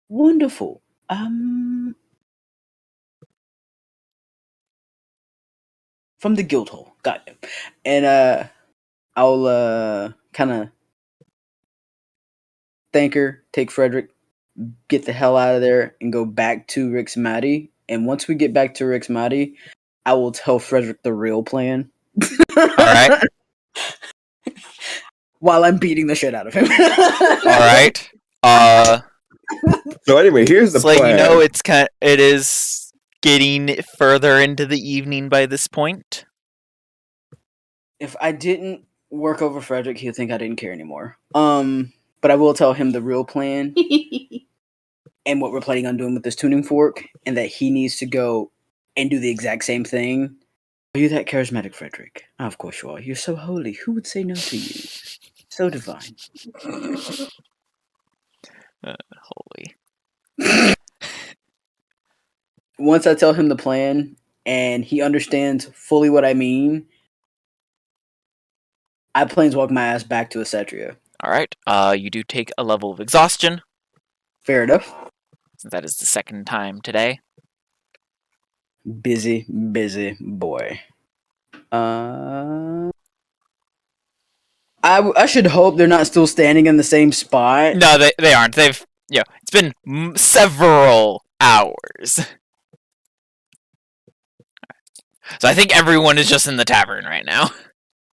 Wonderful. From the guild hall. Got it. And I'll kind of thank her, take Frederick, get the hell out of there, and go back to Rick's Matty. And once we get back to Rick's Matty, I will tell Frederick the real plan. Alright. While I'm beating the shit out of him. Alright. So anyway, here's the So plan. you know, it is getting further into the evening by this point. If I didn't work over Frederick, he'd think I didn't care anymore. But I will tell him the real plan and what we're planning on doing with this tuning fork, and that he needs to go and do the exact same thing. Are you that charismatic, Frederick? Of course you are. You're so holy. Who would say no to you? So divine. Holy. Once I tell him the plan and he understands fully what I mean, I planeswalk my ass back to Acetria. Alright. You do take a level of exhaustion. Fair enough. Since that is the second time today. Busy boy. I should hope they're not still standing in the same spot. No, they aren't. It's been several hours. So I think everyone is just in the tavern right now.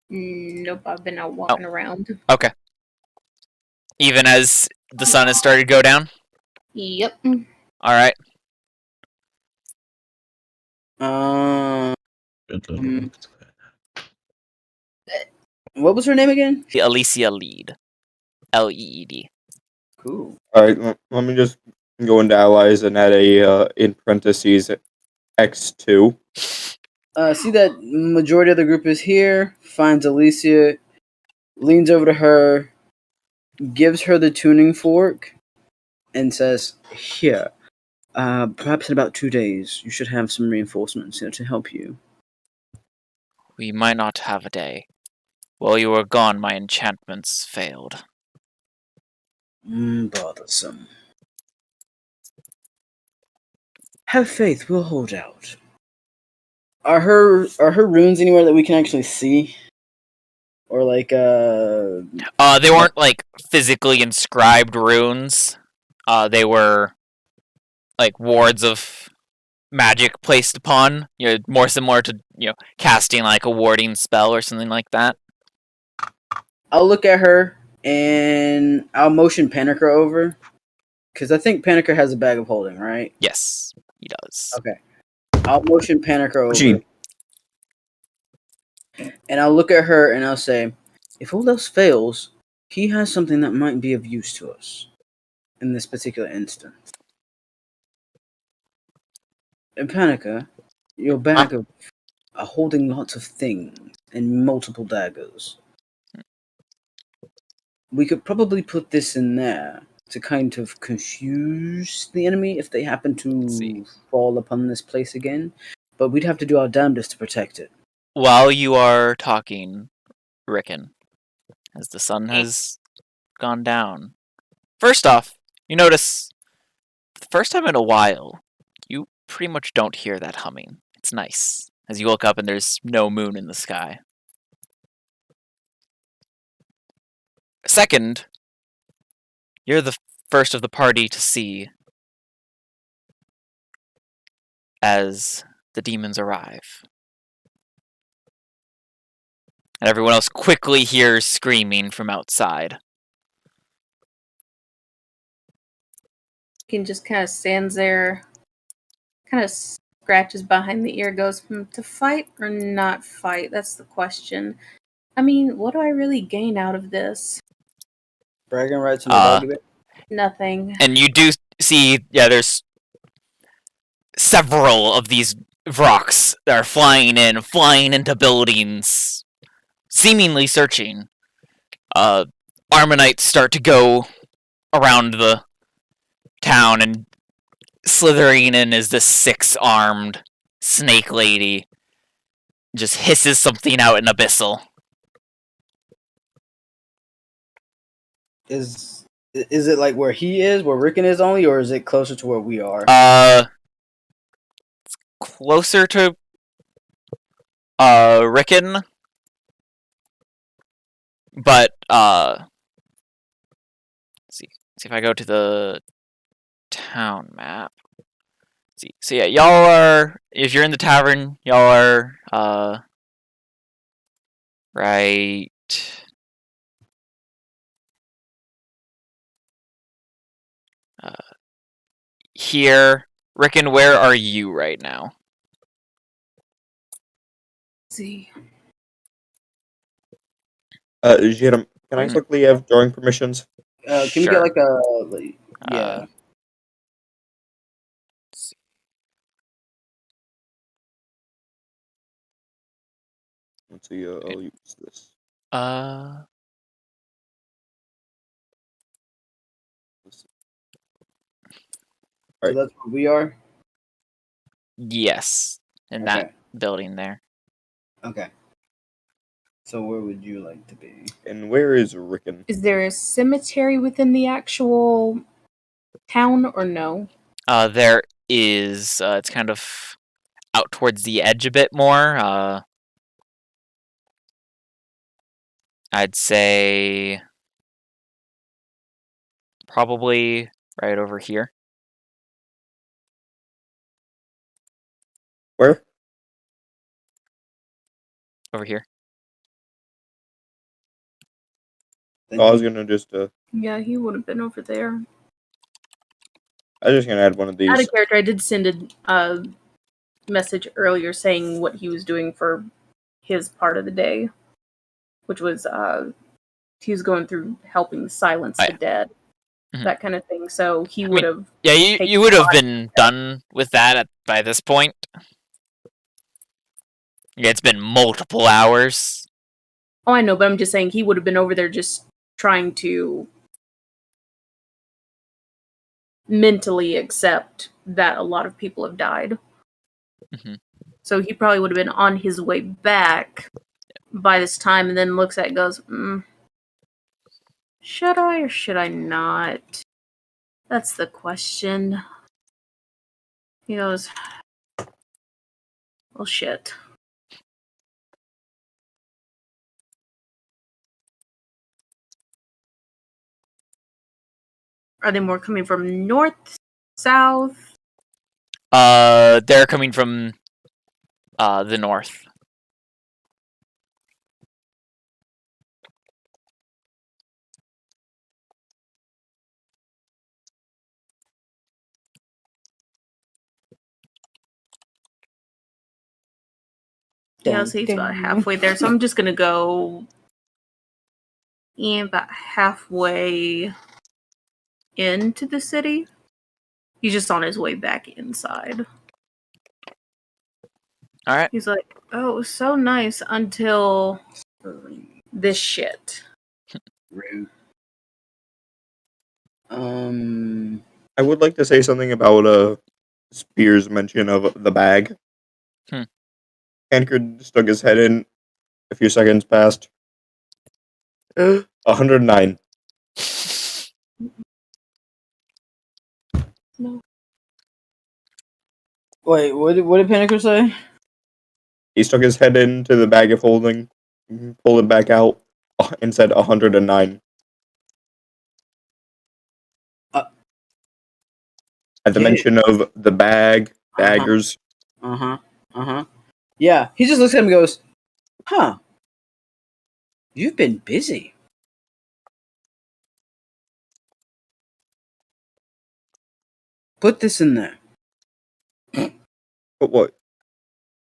Nope, I've been out walking around. Okay. Even as the sun has started to go down? Yep. Alright. What was her name again? The Alicia Lead. Leed. Cool. Alright, let me just go into allies and add a, in parentheses, X2. See that majority of the group is here, finds Alicia, leans over to her, gives her the tuning fork, and says, here, perhaps in about 2 days, you should have some reinforcements here to help you. We might not have a day. While you were gone, my enchantments failed. Bothersome. Have faith, we'll hold out. Are her runes anywhere that we can actually see? Or like They weren't like physically inscribed runes. They were like wards of magic placed upon. More similar to casting like a warding spell or something like that. I'll look at her and I'll motion Panakur over because I think Panakur has a bag of holding, right? Yes, he does. Okay. I'll motion Panakur What over, you- and I'll look at her and I'll say, "If all else fails, he has something that might be of use to us in this particular instance." And Panakur, your bag of are holding lots of things and multiple daggers. We could probably put this in there to kind of confuse the enemy if they happen to fall upon this place again. But we'd have to do our damnedest to protect it. While you are talking, Rickon, as the sun has gone down, first off, you notice, for the first time in a while, you pretty much don't hear that humming. It's nice. As you look up and there's no moon in the sky. Second, you're the first of the party to see as the demons arrive. And everyone else quickly hears screaming from outside. He just kind of stands there, kind of scratches behind the ear, goes, to fight or not fight? That's the question. I mean, what do I really gain out of this? Bragging rights and the doggy bit? Nothing. And you do see, there's several of these Vroks that are flying into buildings, seemingly searching. Armanites start to go around the town, and slithering in is this 6-armed snake lady. Just hisses something out in Abyssal. Is it like where he is, where Rickon is only, or is it closer to where we are? It's closer to Rickon, but see if I go to the town map. See, so yeah, y'all are, if you're in the tavern, y'all are right here. Rickon, where are you right now? Let's see. Jerem, can I quickly have drawing permissions? Can we Sure. get like a yeah? Let's see, I'll use this. So that's where we are. Yes, in that building there. Okay. So where would you like to be? And where is Rickon? Is there a cemetery within the actual town or no? There is. It's kind of out towards the edge a bit more. I'd say probably right over here. Where? Over here. Oh, I was gonna just Yeah, he would have been over there. I was just gonna add one of these. Out of character, I did send a message earlier saying what he was doing for his part of the day, which was he was going through helping silence the dead, that kind of thing. So he would have. Yeah, you would have been done with that by this point. Yeah, it's been multiple hours. Oh, I know, but I'm just saying he would have been over there just trying to mentally accept that a lot of people have died. So he probably would have been on his way back by this time, and then looks at it and goes, should I or should I not? That's the question. He goes, well, shit. Are they more coming from north, south? They're coming from the north. Yeah, I'll say it's about halfway there. So I'm just gonna go about halfway into the city. He's just on his way back inside. All right. He's like, "Oh, it was so nice until this shit." Rude. I would like to say something about Spear's mention of the bag. Panakur stuck his head in. A few seconds passed. 109. No. Wait, what did Panakur say? He stuck his head into the bag of holding, pulled it back out, and said 109. At the mention of the bag, daggers. Yeah, he just looks at him and goes, "Huh, you've been busy." Put this in there. But what?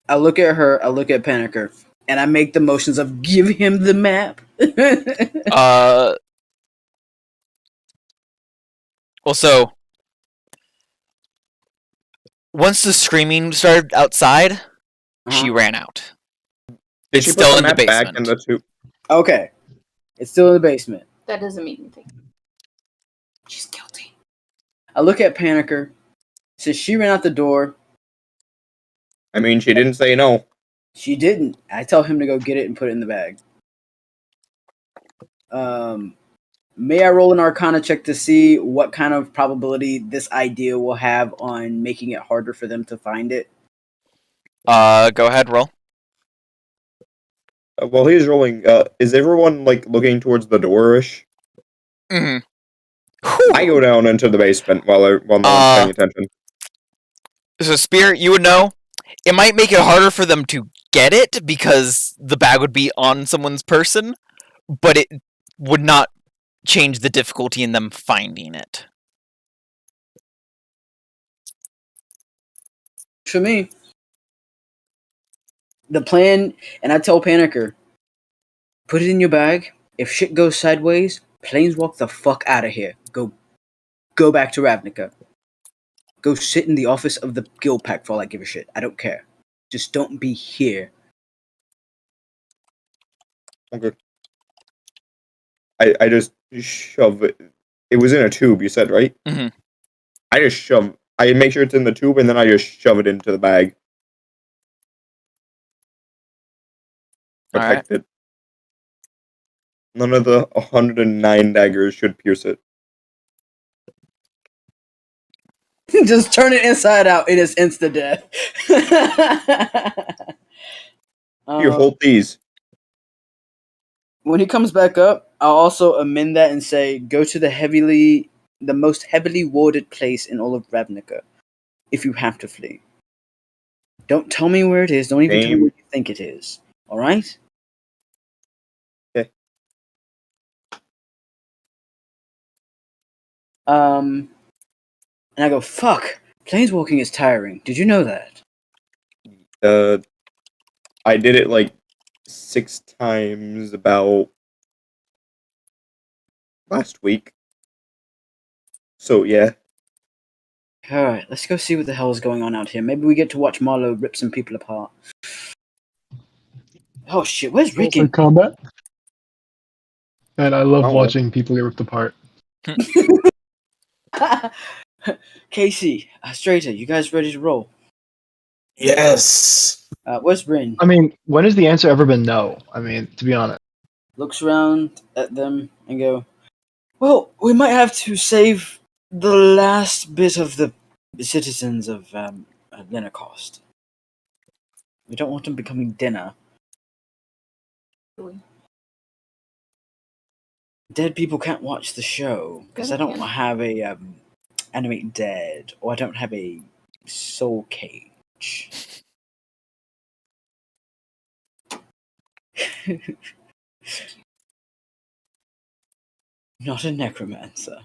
I look at her, I look at Panakur, and I make the motions of give him the map. Well, so once the screaming started outside, she ran out. It's Did she put still the in the map back basement. in the tube? Okay. It's still in the basement. That doesn't mean anything. She's guilty. I look at Panakur. Says she ran out the door. I mean, she didn't say no. She didn't. I tell him to go get it and put it in the bag. May I roll an Arcana check to see what kind of probability this idea will have on making it harder for them to find it? Go ahead, roll. While he's rolling, is everyone like looking towards the door-ish? Mm-hmm. I go down into the basement while no one's paying attention. So, Spear, you would know. It might make it harder for them to get it because the bag would be on someone's person, but it would not change the difficulty in them finding it. For me, the plan, and I tell Panakur, put it in your bag. If shit goes sideways, planeswalk the fuck out of here. Go back to Ravnica. Go sit in the office of the guild pack for all I give a shit. I don't care. Just don't be here. Okay. I just shove it. It was in a tube, you said, right? Mm-hmm. I make sure it's in the tube, and then I just shove it into the bag. Protect it. None of the 109 daggers should pierce it. Just turn it inside out. It is insta death. Here, hold these. When he comes back up, I'll also amend that and say, go to the most heavily warded place in all of Ravnica, if you have to flee. Don't tell me where it is. Don't even tell me where you think it is. All right? Okay. And I go, fuck. Planeswalking is tiring. Did you know that? I did it like 6 times about last week. So, yeah. Alright, let's go see what the hell is going on out here. Maybe we get to watch Marlowe rip some people apart. Oh shit, where's Ricky? Combat. And I love Oh. watching people get ripped apart. Casey, Strater, you guys ready to roll? Yes. Where's Bryn? I mean, when has the answer ever been no? I mean, to be honest. Looks around at them and go, well, we might have to save the last bit of the citizens of Lenacost. We don't want them becoming dinner. Dead people can't watch the show because I don't have a animate dead, or I don't have a soul cage. Not a necromancer.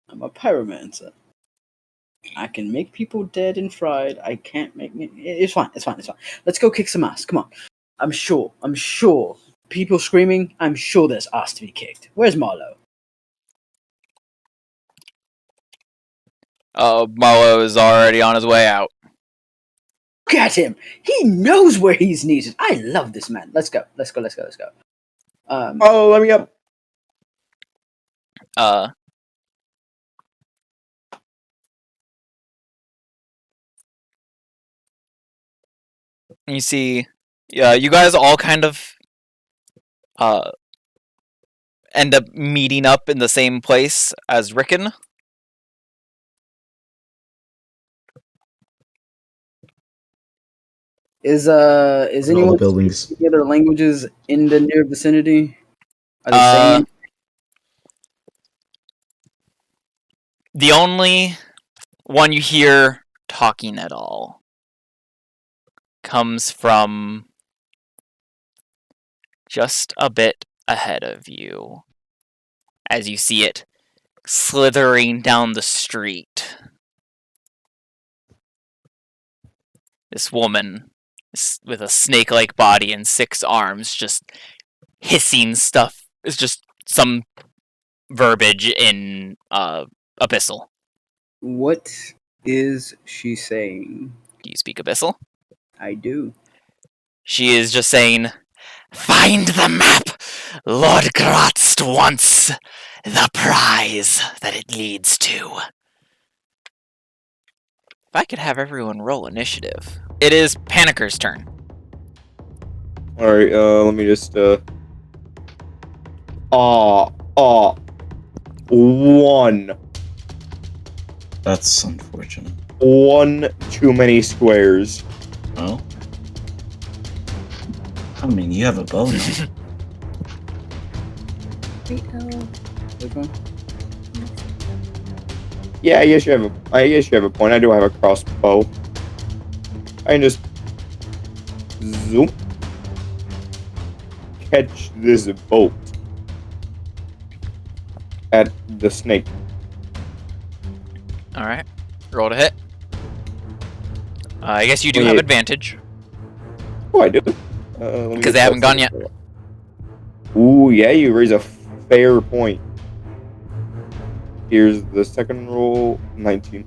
I'm a pyromancer. I can make people dead and fried. I can't make me. It's fine. It's fine. It's fine. Let's go kick some ass. Come on. I'm sure. People screaming. I'm sure there's ass to be kicked. Where's Marlowe? Marlowe is already on his way out. Look at him. He knows where he's needed. I love this man. Let's go. Let's go. Oh, let me up. You see, you guys all kind of end up meeting up in the same place as Rickon. Is All anyone the buildings. speaking other languages in the near vicinity? Are they Uh, saying? The only one you hear talking at all comes from just a bit ahead of you, as you see it slithering down the street. This woman with a snake-like body and 6 arms, just hissing stuff. It's just some verbiage in Abyssal. What is she saying? Do you speak Abyssal? I do. She is just saying, "Find the map! Lord Gratst wants the prize that it leads to." If I could have everyone roll initiative. It is Panakur's turn. Alright, let me just, 1. That's unfortunate. 1 too many squares. Well, I mean, you have a bow now. Which one? Yeah, I guess you have a point. I do have a crossbow. I can just zoom, catch this bolt at the snake. Alright. Roll to hit. I guess you do Oh, have yeah. advantage. Oh, I do. Because they haven't gone yet. Ooh, yeah, you raise a fair point. Here's the second roll, 19.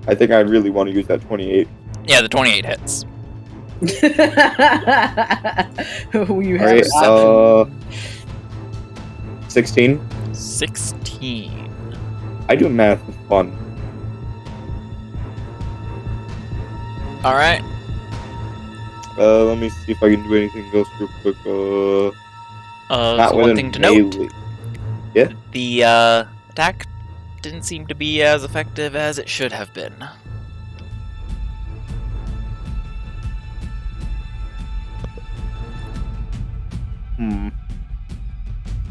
I think I really want to use that 28. Yeah, the 28 hits. You have Alright, an option. 16. 16. I do math for fun. Alright. Let me see if I can do anything else real quick. Not So with one a thing to note, melee. Yeah? the attack didn't seem to be as effective as it should have been.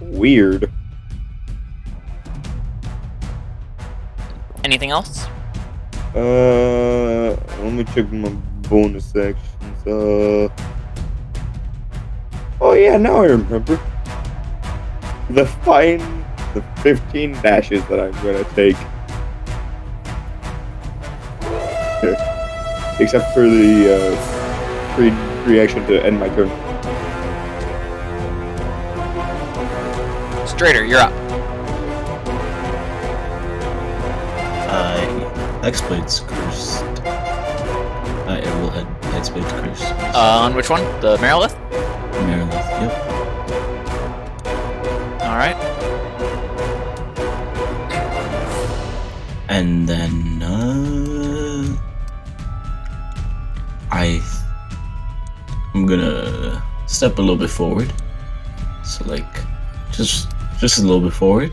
Weird. Anything else? Let me check my bonus sections. Oh yeah, now I remember. The 15 dashes that I'm gonna take. Except for the free action to end my turn. Strader, you're up. Hexblade's cursed. I will head Hexblade's cursed. On which one? The Marilith? Marilith, yep. Alright. And then, I'm gonna step a little bit forward. So, like, just a little bit forward.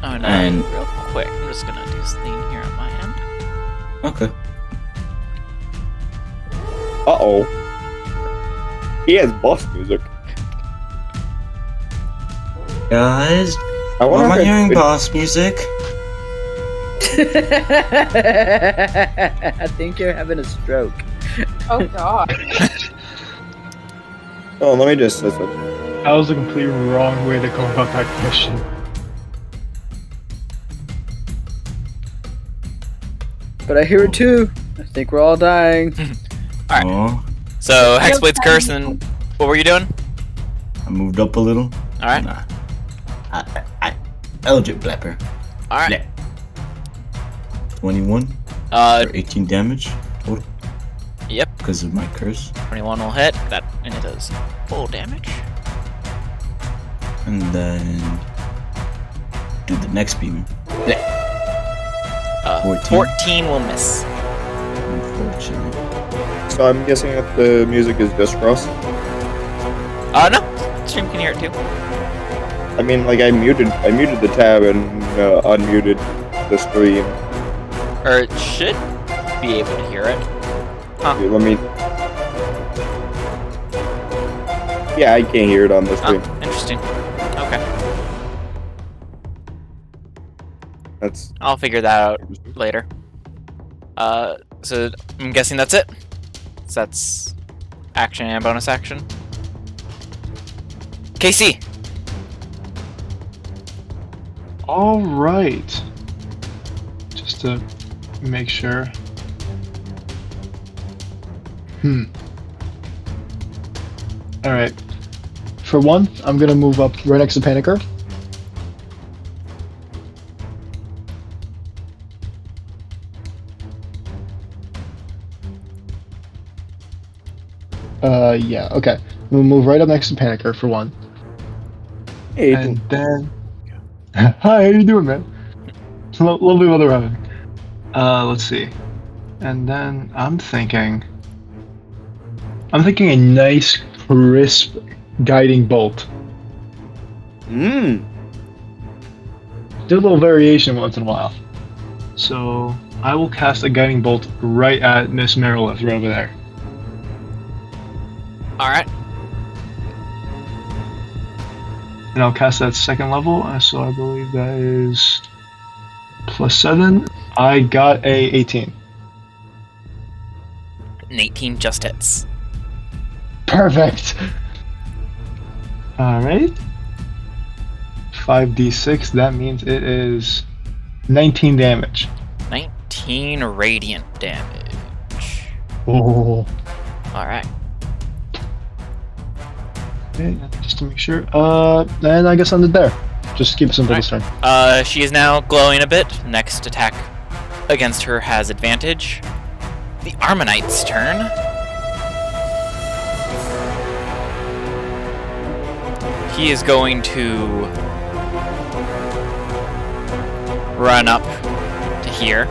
Oh no, And- real quick. I'm just gonna do something here on my end. Okay. Uh-oh. He has boss music. Guys, I why wonder am I if hearing it- boss music? I think you're having a stroke. Oh god. Oh, let me just say something. That was a completely wrong way to go about that question. but I hear it too. I think we're all dying. Alright. Oh, So, Hexblade's curse, and what were you doing? I moved up a little. Alright. Nah. I Eldritch Blapper. Alright. 21 Uh, or 18 damage total yep. because of my curse. 21 will hit. That, and it does full damage. And then do the next beam. 14. 14 will miss. Unfortunately. So I'm guessing that the music is just for us. No. Stream can hear it too. I mean, like I muted the tab and unmuted the stream. Or it should be able to hear it. Here, let me. Yeah, I can't hear it on the stream. Oh, interesting. Okay. That's. I'll figure that out later. So I'm guessing that's it. So that's action and bonus action. KC. All right. Just to make sure. All right. For one, I'm gonna move up right next to Panakur. Yeah, okay. We'll move right up next to Panakur for one. Hey, And then... Hi, how you doing, man? Lovely weather having. Let's see. And then I'm thinking a nice, crisp guiding bolt. mmm. Do a little variation once in a while. So I will cast a guiding bolt right at Miss Merilith right over there. Alright. And I'll cast that second level, so I believe that is +7. I got a 18. An 18 just hits. Perfect! Alright. 5d6, that means it is 19 damage. 19 radiant damage. Oh. Alright. Okay, just to make sure. Then I guess I'm there. Just keep it simple this turn. She is now glowing a bit. Next attack against her has advantage. The Armonite's turn. He is going to run up to here.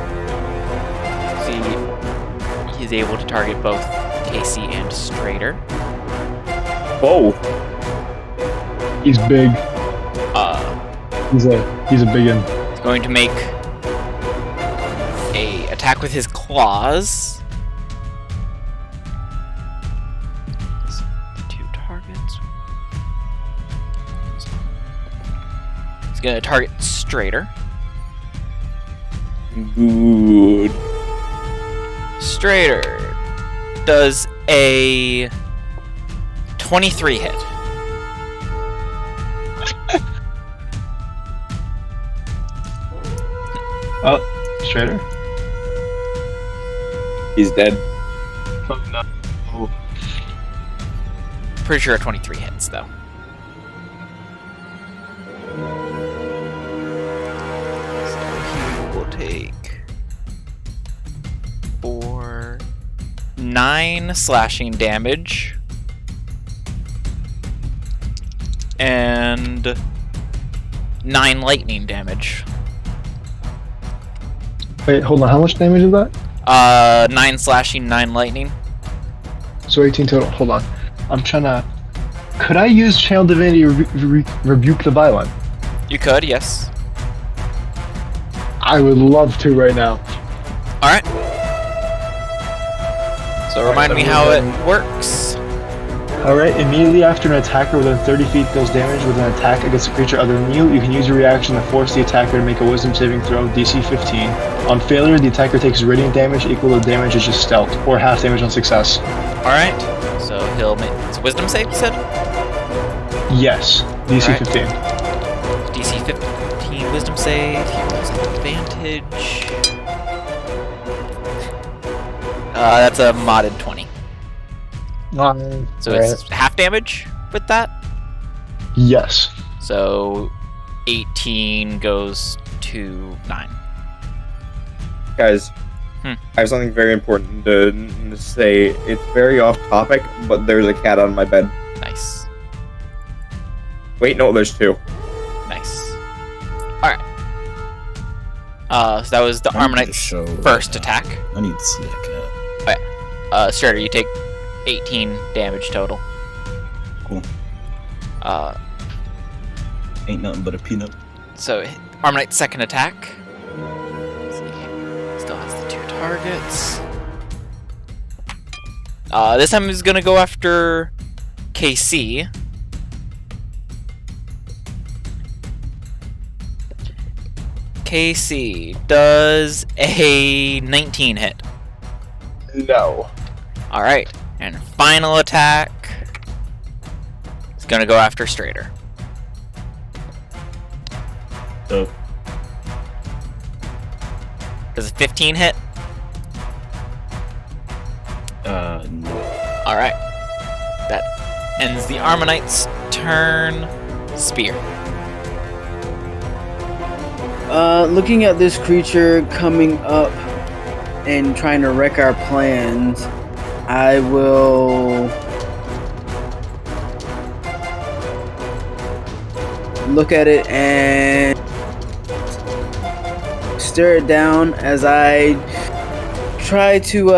See, he's able to target both Casey and Strader. Oh. He's big. He's a big one. He's going to make a attack with his claws. Two targets. He's going to target Strader. Good. Strader does a 23 hit. Oh, Strader. He's dead. Oh, no. Pretty sure a 23 hits, though. So he will take 9 slashing damage. And 9 lightning damage. Wait, hold on. How much damage is that? 9 slashing, 9 lightning. So 18 total. Hold on. I'm trying to... Could I use Channel Divinity Rebuke the Violent? You could, yes. I would love to right now. Alright. So remind me how it works. Alright, immediately after an attacker within 30 feet deals damage with an attack against a creature other than you can use your reaction to force the attacker to make a wisdom saving throw, DC 15. On failure, the attacker takes radiant damage equal to damage as just stealth, or half damage on success. Alright. So he'll make... It's a wisdom save, you said? Yes, DC Alright. 15. DC 15 wisdom save. He rolls at advantage. That's a modded 20. So Alright. it's half damage with that. Yes. So 18 goes to 9. Guys, I have something very important to say. It's very off topic, but there's a cat on my bed. Nice. Wait, no, there's 2. Nice. Alright. So that was the Armonite's first attack. I need to see that cat. Strider, you take 18 damage total. Cool. Ain't nothing but a peanut. So Armonite's second attack. Let's see. Still has the 2 targets. This time he's gonna go after KC. KC does a 19 hit. No. Alright, and final attack is gonna go after Strader. Dope. Does a 15 hit? No. Alright. That ends the Armonite's turn. Spear. Looking at this creature coming up and trying to wreck our plans, I will look at it and stare it down as I try to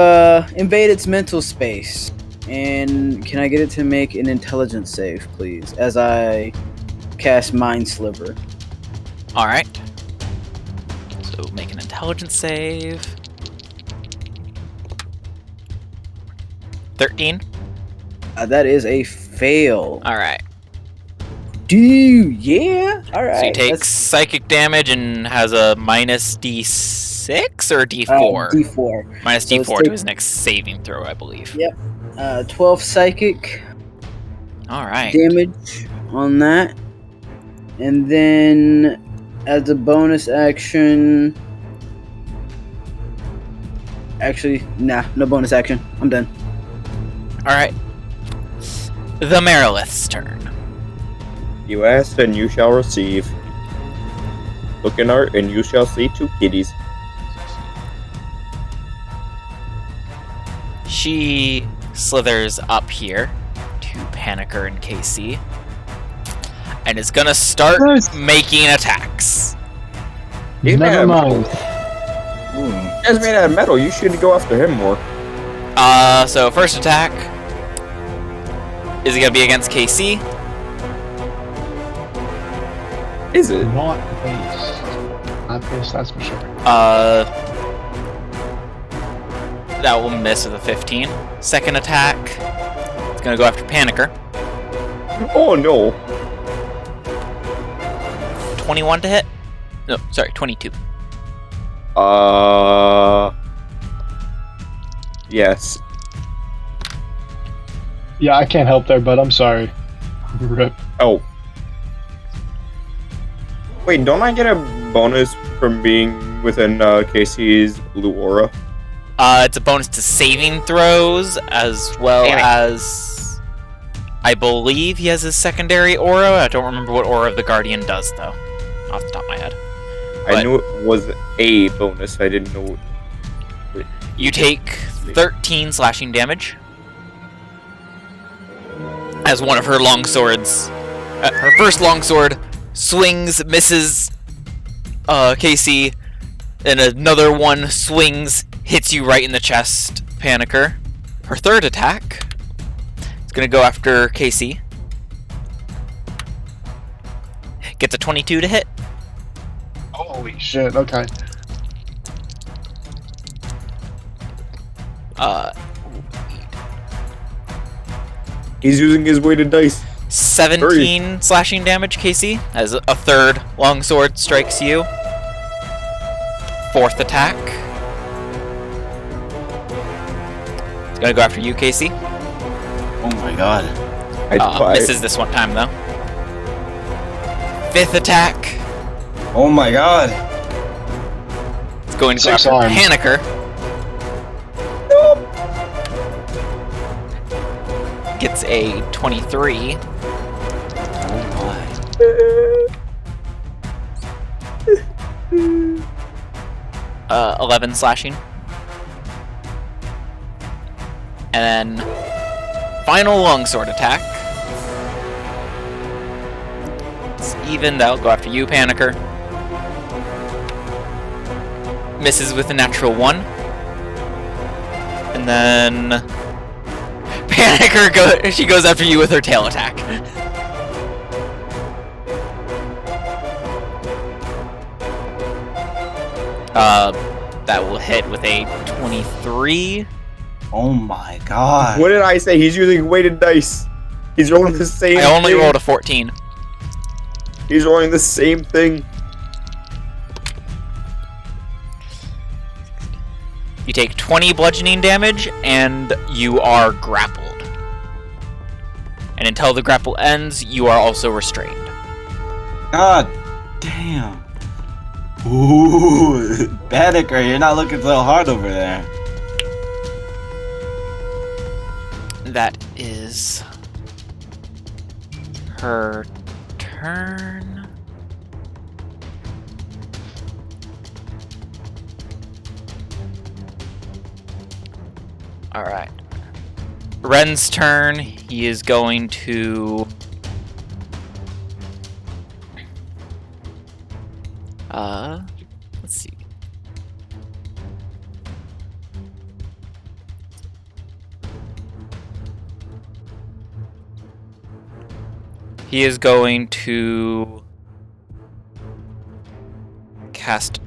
invade its mental space. And can I get it to make an intelligence save, please, as I cast Mind Sliver? Alright. So make an intelligence save. 13. That is a fail. Alright. Yeah. All right. So he takes psychic damage and has a minus D6 or D4? D4. Minus So D4 it's to his next saving throw, I believe. Yep. 12 psychic Alright. damage on that, and then as a bonus action, actually, nah, no bonus action. I'm done. Alright. The Merilith's turn. You asked and you shall receive. Look in art and you shall see 2 kitties. She slithers up here to Panakur and KC. And is gonna start making attacks. Never mind. He's made out of metal. You should go after him more. So first attack. Is it gonna be against KC? Is it? Not based. Not based, that's for sure. That will miss with a 15. Second attack. It's gonna go after Panakur. Oh no. 21 to hit? No, sorry, 22. Yes. Yeah, I can't help there, but I'm sorry. Rip. Oh. Wait, don't I get a bonus from being within KC's blue aura? It's a bonus to saving throws, as well as... I believe he has his secondary aura. I don't remember what aura of the Guardian does, though. Off the top of my head. I knew it was a bonus, I didn't know... You take 13 slashing damage. As one of her longswords... her first longsword swings, misses KC, and another one swings, hits you right in the chest, Panakur. Her third attack is going to go after KC. Gets a 22 to hit. Holy shit, okay. He's using his weighted dice. 17 slashing damage, KC, as a third longsword strikes you. Fourth attack. It's gonna go after you, KC. Oh my god. Misses this one time, though. Fifth attack. Oh my god. It's going to go Six after arms. Panakur. Nope. gets a 23. Oh 11 slashing. And then final longsword attack. It's even. That'll go after you, Panakur. Misses with a natural 1. And then Panakur she goes after you with her tail attack. That will hit with a 23. Oh my god. What did I say? He's using weighted dice. He's rolling the same I only thing. rolled a 14. He's rolling the same thing. You take 20 bludgeoning damage, and you are grappled. And until the grapple ends, you are also restrained. God damn. Ooh, Panakur, you're not looking so hard over there. That is her turn. Alright. Ren's turn. He is going to... let's see. He is going to cast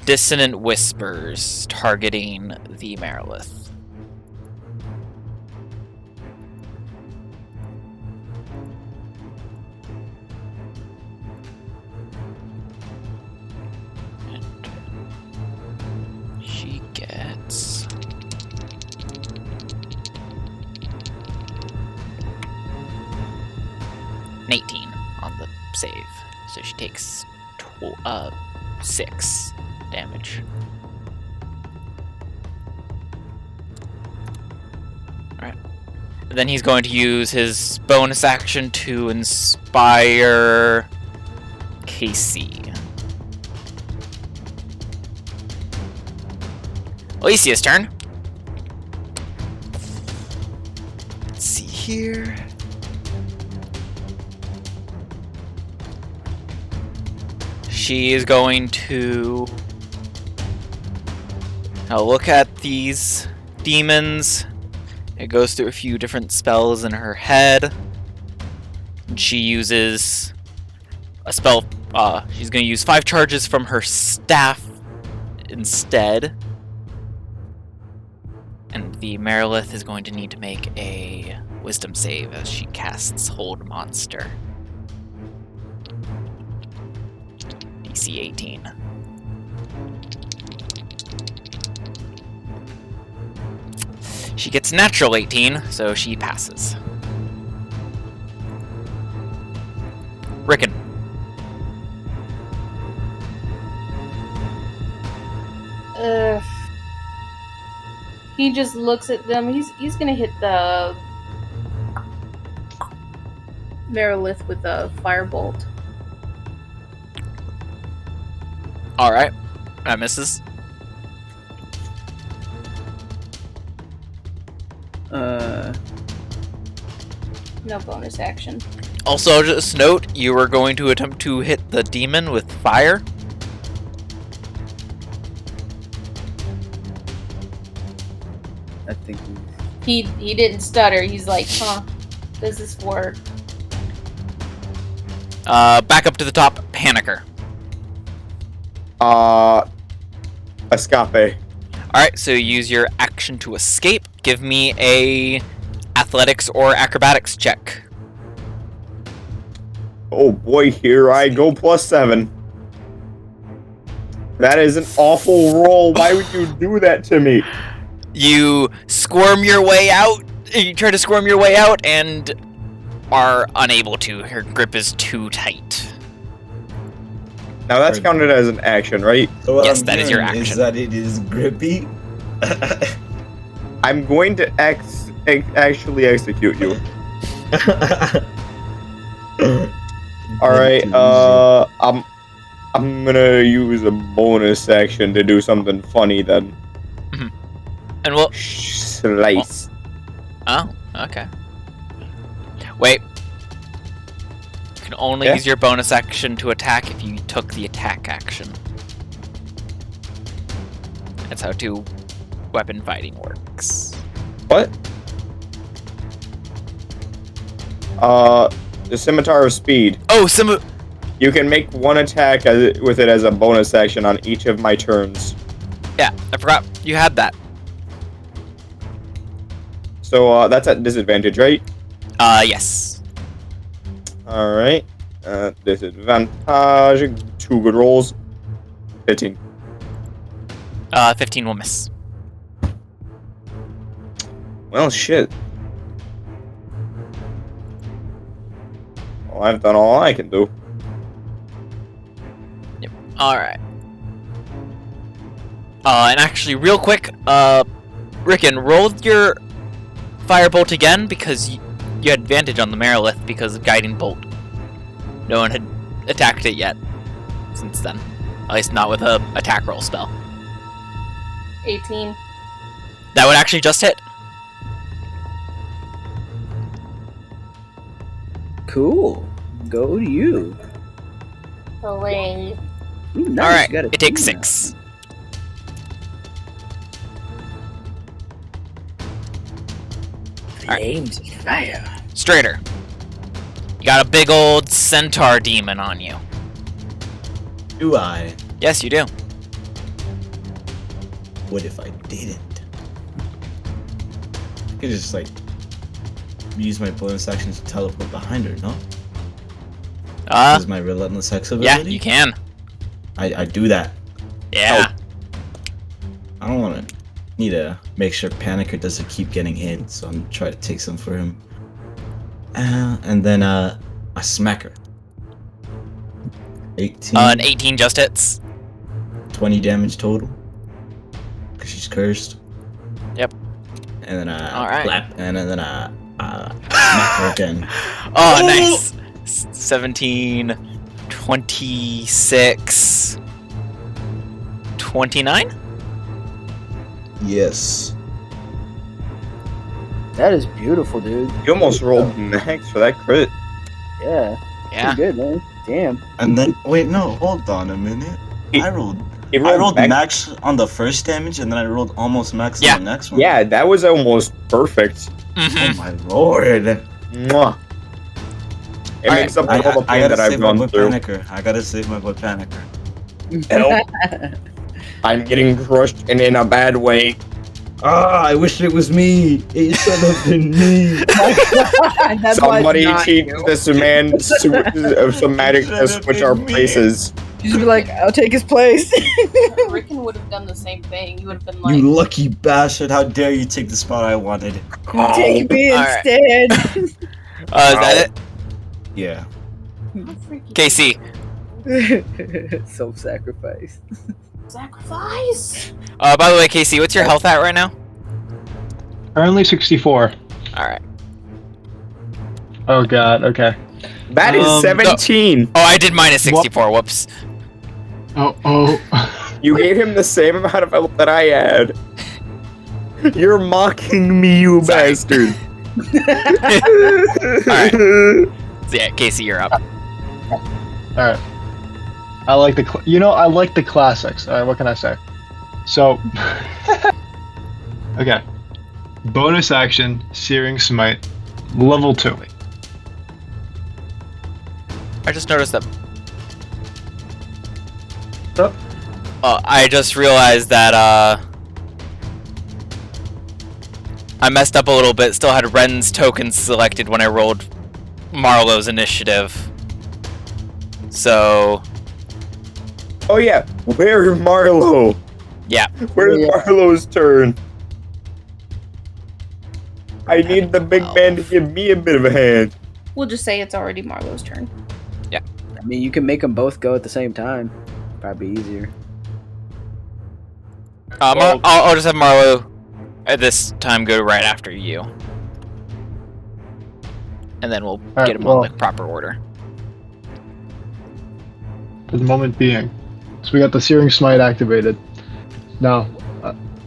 Dissonant Whispers, targeting the Merilith. And she gets... an 18 on the save, so she takes 6 damage. Alright. Then he's going to use his bonus action to inspire KC. Alicia's turn. Let's see here. She is going to now look at these demons. It goes through a few different spells in her head. She uses a spell. She's going to use 5 charges from her staff instead. And the Merilith is going to need to make a wisdom save as she casts Hold Monster. DC 18. She gets natural 18, so she passes. Rickon. He just looks at them. He's gonna hit the Merilith with a firebolt. Alright. That misses. No bonus action. Also, just note, you are going to attempt to hit the demon with fire. I think He didn't stutter. He's like, huh, does this work? Back up to the top, Panakur. Escape. Alright, so use your action to escape. Give me a athletics or acrobatics check. Oh boy, here I go, +7. That is an awful roll. Why would you do that to me? You squirm your way out. You try to squirm your way out and are unable to. Her grip is too tight. Now that's counted as an action, right? So what Yes, I'm that is your hearing action. Is that it is grippy? I'm going to actually execute you. All right. I'm gonna use a bonus action to do something funny then. And we'll. Slice. Oh, okay. Wait. You can only use your bonus action to attack if you took the attack action. That's how weapon fighting works. What? The Scimitar of Speed. Oh, You can make one attack with it as a bonus action on each of my turns. Yeah, I forgot you had that. So that's at disadvantage, right? Yes. All right. Disadvantage. 2 good rolls. 15. 15 will miss. Well, shit. Well, I've done all I can do. Yep. All right. And actually, real quick, Rickon, roll your firebolt again because you had advantage on the Marilith because of guiding bolt. No one had attacked it yet since then. At least not with a attack roll spell. 18. That would actually just hit. Cool. Go to you. Hooray. Ooh, nice. All right. You got a It takes 2 now. 6. Flames of fire. Straighter. You got a big old centaur demon on you. Do I? Yes, you do. What if I didn't? I could just like use my bonus action to teleport behind her, no? This is my relentless hex ability. Yeah, you can. I do that. Yeah. I don't want to need to make sure Panakur doesn't keep getting hit, so I'm trying to take some for him. And then I smack her. 18. An 18 just hits. 20 damage total. Because she's cursed. Yep. And then I Alright. clap, and then I smack her again. Oh, nice. 17, 26, 29? Yes. That is beautiful, dude. You almost rolled max for that crit. Yeah. Yeah. Pretty good, man. Damn. And then wait, no, hold on a minute. He- I rolled He max on the first damage, and then I rolled almost max Yeah. on the next one. Yeah, that was almost perfect. Oh Mm-hmm. my lord. Mwah. It makes up for all the pain gotta that I've save my gone boy through. Panicker. I gotta save my boy Panicker. Help. I'm getting crushed and in a bad way. Ah, I wish it was me. It should have been me. That's why Somebody it's not teach you. this man somatic to Should've switch been our me. places. You should be like, I'll take his place. Rickon would have done the same thing. You would have been like, You lucky bastard! How dare you take the spot I wanted? Take me Alright. instead. Is that it? Yeah. "How freaky Casey. Self-sacrifice. sacrifice." By the way, Casey, what's your health at right now? Currently 64. Alright. Oh god, okay. That is 17. Oh, I did minus 64. Whoops. Oh. You gave him the same amount of health that I had. You're mocking me, you Sorry. bastard. Alright. So yeah, Casey, you're up. Alright. I like I like the classics. Alright, what can I say? So, okay. Bonus action, Searing Smite, level 2. I just noticed that. Up. I just realized that I messed up a little bit. Still had Ren's tokens selected when I rolled Marlowe's initiative. So Oh yeah, where's Marlowe? yeah, Where's Yeah. Marlowe's turn? I need the big man to give me a bit of a hand. We'll just say it's already Marlowe's turn. I mean, you can make them both go at the same time. Probably easier. I'll just have Marlowe at this time go right after you. and then we'll right, get them well- on the proper order. For the moment being. So we got the Searing Smite activated. Now,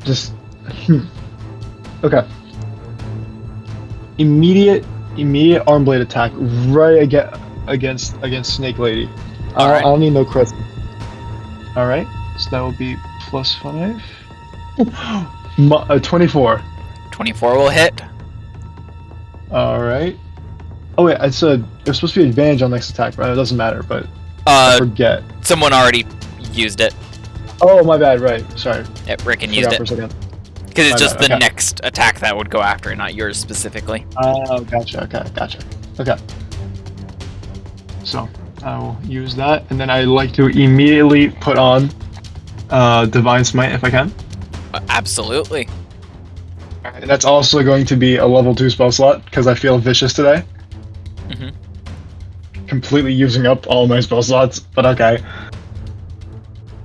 just... okay. Immediate arm blade attack right against Snake Lady. Alright. I'll need no crit. Alright, so that will be +5. 24. 24 will hit. Alright. Oh wait, it was supposed to be advantage on next attack, right? It doesn't matter, but I forget. Someone already used it. Oh, my bad, right. Sorry. Yeah, Rickon used Forgot it. for a second. Because it's My just bad, the okay. next attack that would go after it, not yours specifically. Oh, gotcha, okay. So, I'll use that, and then I'd like to immediately put on Divine Smite if I can. Absolutely. And that's also going to be a level 2 spell slot, because I feel vicious today. Mhm. Completely using up all my spell slots, but okay.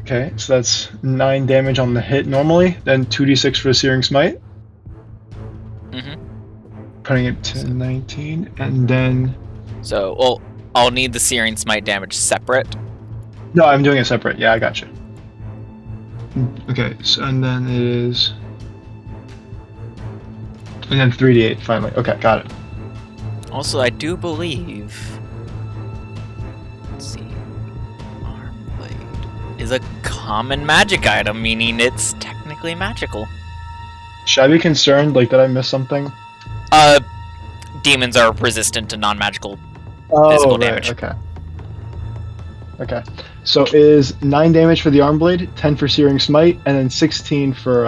Okay, so that's 9 damage on the hit normally, then 2d6 for the Searing Smite. Mhm. Putting it to 19, and then... So, well, I'll need the Searing Smite damage separate. No, I'm doing it separate. Yeah, I got you. Okay, so, and then it is... And then 3d8 finally. Okay, got it. Also, I do believe... Let's see... Arm Blade is a common magic item, meaning it's technically magical. Should I be concerned, like, did I miss something? Demons are resistant to non-magical Oh, physical right, damage. okay. Okay. So is 9 damage for the Arm Blade, 10 for Searing Smite, and then 16 for,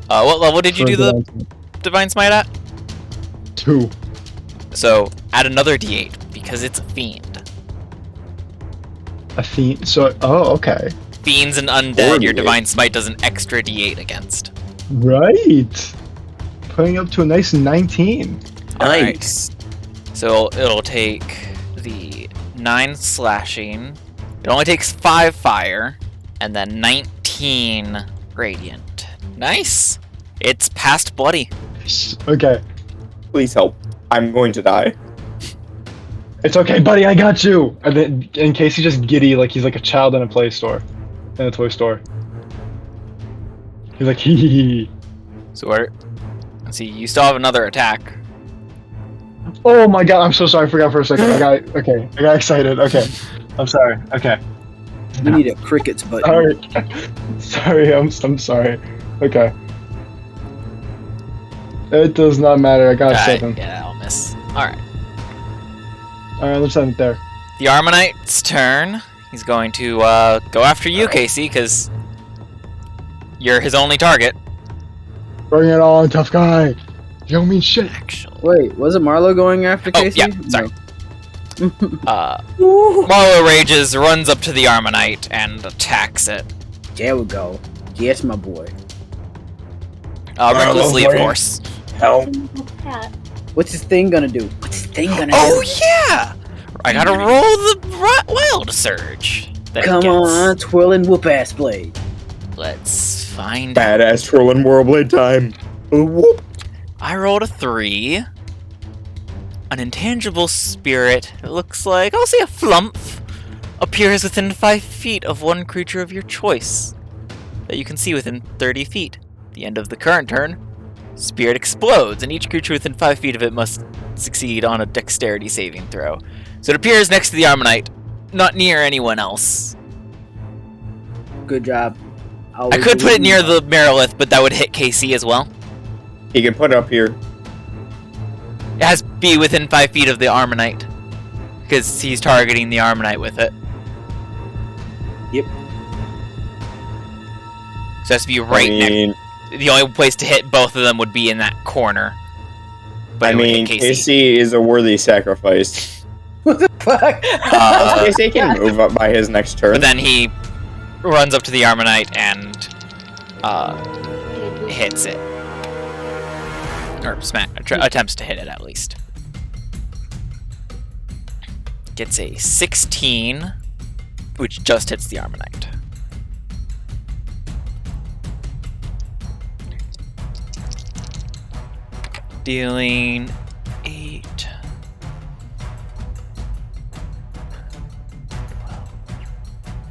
What level did you for do the Divine- Divine Smite at? 2. So, add another d8, because it's a fiend. A fiend. So, oh, okay. Fiends and undead, your D8. Divine Smite does an extra d8 against. Right. Putting up to a nice 19. Alright. Nice. So it'll take the 9 slashing. It only takes 5 fire, and then 19 radiant. Nice. It's past bloody. Okay. Please help. I'm going to die. It's okay, buddy, I got you! And then, in case he's just giddy, like he's like a child in a play store. In a toy store. He's like, hee hee hee. So let's see. You still have another attack. Oh my god, I'm so sorry, I forgot for a second. I got excited. Okay. I'm sorry. Okay. You need a crickets button. Sorry, I'm sorry. Okay. It does not matter, I got 7. Yeah, I'll miss. Alright. Alright, let's end it there. The Armonite's turn. He's going to go after you, Casey, because you're his only target. Bring it on, tough guy! You don't mean shit! Actually. Wait, wasn't Marlo going after Oh, Casey? yeah, sorry. Marlo rages, runs up to the Armonite, and attacks it. There we go. Yes, my boy. Recklessly, of boy. course. Help. What's his thing gonna do? Oh, yeah! I gotta roll the Wild Surge. that it Come gets. on, twirling whoop ass blade. Let's find out. Badass trolling Warblade time. Whoop. I rolled a 3. An intangible spirit, it looks like, I'll say a flump, appears within 5 feet of one creature of your choice that you can see within 30 feet. At the end of the current turn, spirit explodes, and each creature within 5 feet of it must succeed on a dexterity saving throw. So it appears next to the Armonite, not near anyone else. Good job. I could put it near the Merilith, but that would hit KC as well. He can put it up here. It has to be within 5 feet of the Armonite, because he's targeting the Armonite with it. Yep. So it has to be right next. The only place to hit both of them would be in that corner. But I it would hit mean, KC. Casey is a worthy sacrifice. What the fuck? Casey can move up by his next turn. But then he runs up to the Armonite and hits it. Or attempts to hit it at least. Gets a 16, which just hits the Armonite. Dealing 8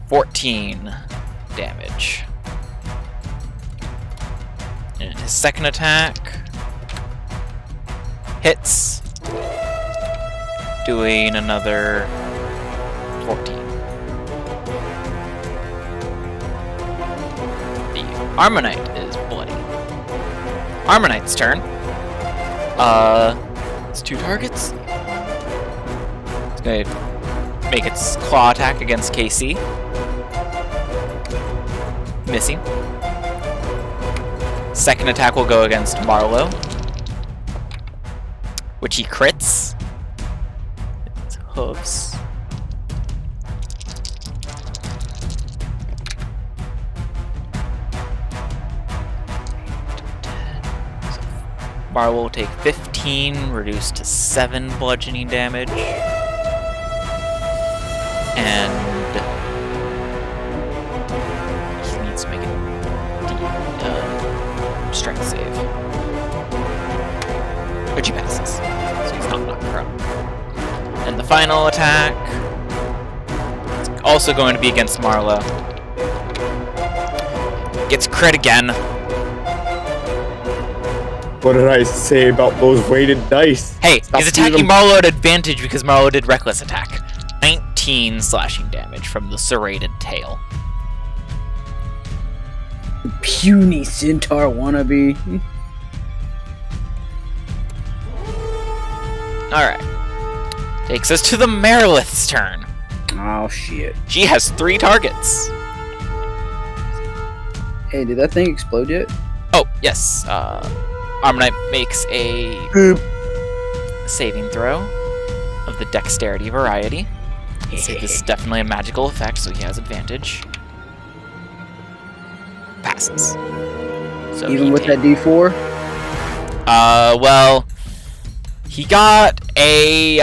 14 damage. And his second attack hits, doing another 14. The Armonite is bloody. Armonite's turn. It's 2 targets. It's gonna make its claw attack against KC. Missing. Second attack will go against Marlowe, which he crits. Its hooves. Marlowe will take 15, reduced to 7 bludgeoning damage. And he needs to make a strength save. Which he passes. So he's not knocked prone. And the final attack is also going to be against Marlowe. Gets crit again. What did I say about those weighted dice? Hey, Stop he's using attacking them. Marlowe at advantage because Marlowe did reckless attack. 19 slashing damage from the serrated tail. Puny centaur wannabe. Alright. Takes us to the Merilith's turn. Oh shit. She has 3 targets. Hey, did that thing explode yet? Oh, yes. Armonite makes a saving throw of the dexterity variety. So this is definitely a magical effect, so he has advantage. Passes. So Even he with that D4? well, he got a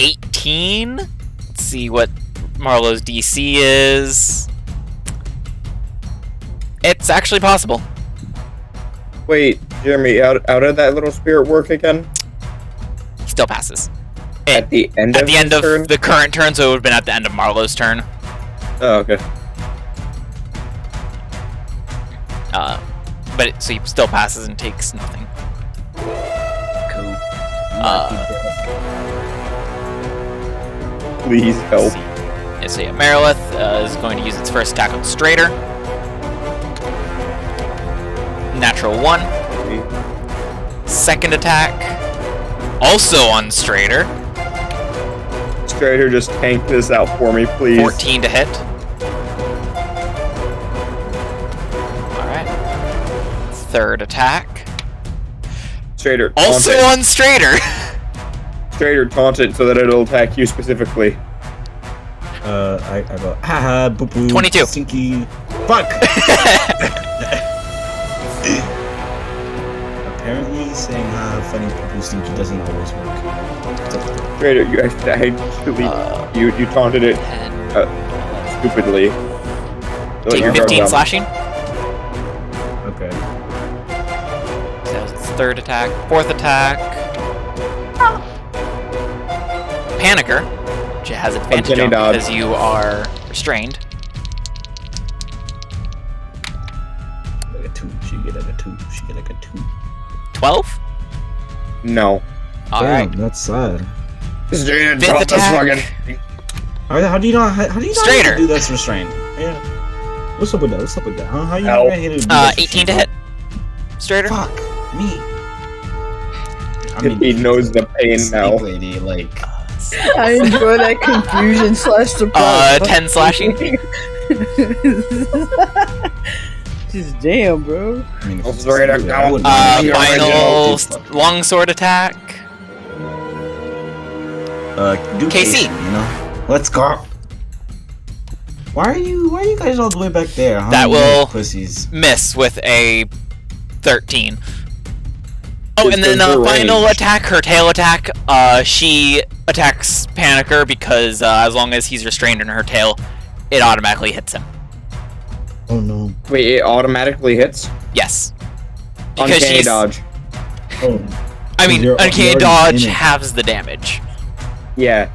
18. Let's see what Marlowe's DC is. It's actually possible. Wait, Jeremy, how did that little spirit work again? He still passes. At the end At of the end his of turn? the current turn, so it would have been at the end of Marlowe's turn. Oh, okay. But so he still passes and takes nothing. Cool. Please help. So yeah, Merilith is going to use its first attack on Strader. Natural 1. Second attack, also on Strader. Strader, just tank this out for me, please. 14 to hit. Alright. Third attack, Strader, taunt also it. on Strader. Strader, taunt it so that it'll attack you specifically. I go, haha, boo boo. 22. Stinky. Fuck! Apparently, saying haha, funny boo boo stinky doesn't always work. Strader, you actually, you taunted it 10, stupidly. take 15 slashing. Okay. So that's its third attack. Fourth attack. Panakur, which it has advantage Uncanny on dodge. because you are restrained. Like a 2. She get like a 2. She get like a 2. 12? No. Alright. Damn, that's sad. Strader, Fifth taunt this attack. fucking... How do you not? How do you not Strader. do that's restrained? Yeah. What's up with that? What's up with that? Huh? How you Help. not hit it? do that's 18 to restrained? hit. Strader. Fuck me. I He knows the pain now. Snake lady, like. I enjoy that confusion / surprise. 10 slashing. Just damn, bro. I mean, if Oh, it's sorry, Strader, I I don't- wouldn't mind it. Final longsword attack. Do KC. You know. Let's go. Why are you guys all the way back there? Huh? That You will- pussies. Miss with a 13. Oh, and then Because they're final ranged. attack, her tail attack, she attacks Panakur because as long as he's restrained in her tail, it automatically hits him. Oh no. Wait, it automatically hits? Yes. Because Uncanny she's... dodge. Oh. I mean, You're Uncanny already Dodge in it. halves the damage. Yeah.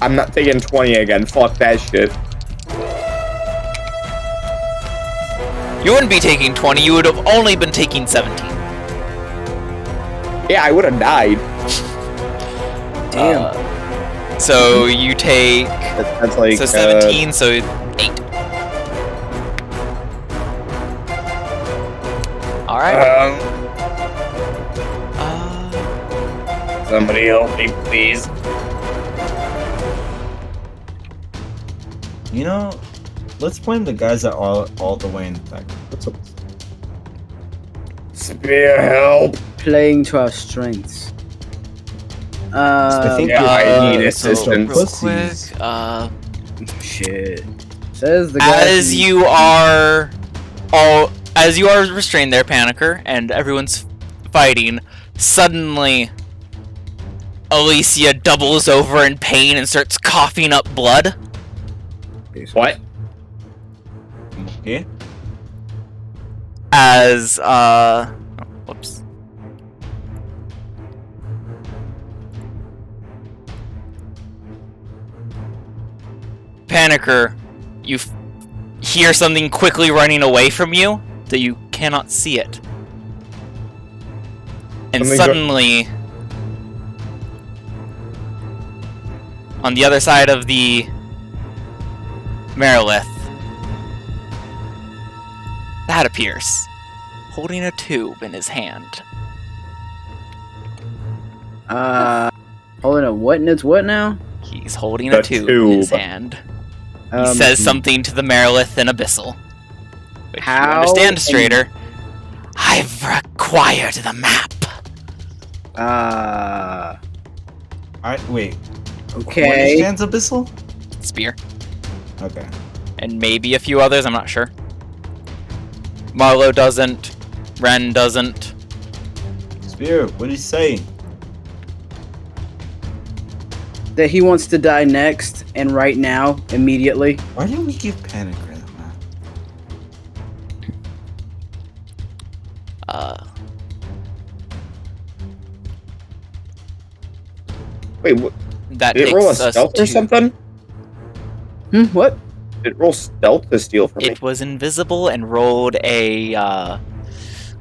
I'm not taking 20 again. Fuck that shit. You wouldn't be taking 20, you would have only been taking 17. Yeah, I would have died. Damn. So you take... That's like... So 17, so 8. Alright. Somebody help me, please. You know, let's blame the guys that are all the way in the back. What's up? Spear help. Playing to our strengths. I think yeah, I need So assistance. real quick, Pussies. Shit. Says the guy. as you are restrained there, Panakur, and everyone's fighting, suddenly Alicia doubles over in pain and starts coughing up blood. What? Okay. As whoops. Panakur, you hear something quickly running away from you, though you cannot see it. And suddenly, on the other side of the Merilith, that appears, holding a tube in his hand. Holding a what? And it's what now? He's holding The a tube in his tube. hand. He says something to the Merilith in Abyssal. Which you How understand, Strader. I've acquired the map. Alright, wait. What Okay. understands Abyssal? Spear. Okay. And maybe a few others, I'm not sure. Marlowe doesn't. Ren doesn't. Spear, what did he say? That he wants to die next and right now, immediately. Why didn't we give Panakur the map? Wait, what? That Did it roll a takes us stealth to... or something? What? Did it roll stealth to steal from me? It was invisible and rolled a,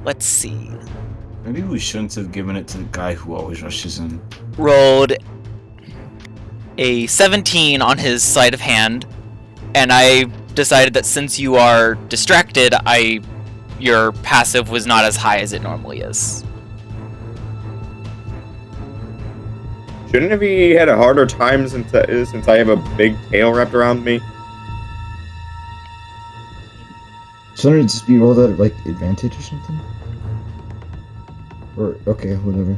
let's see. Maybe we shouldn't have given it to the guy who always rushes in. Rolled a 17 on his sleight of hand, and I decided that since you are distracted, your passive was not as high as it normally is. Shouldn't have he had a harder time since I have a big tail wrapped around me? Shouldn't it just be rolled at like advantage or something? Or okay, whatever.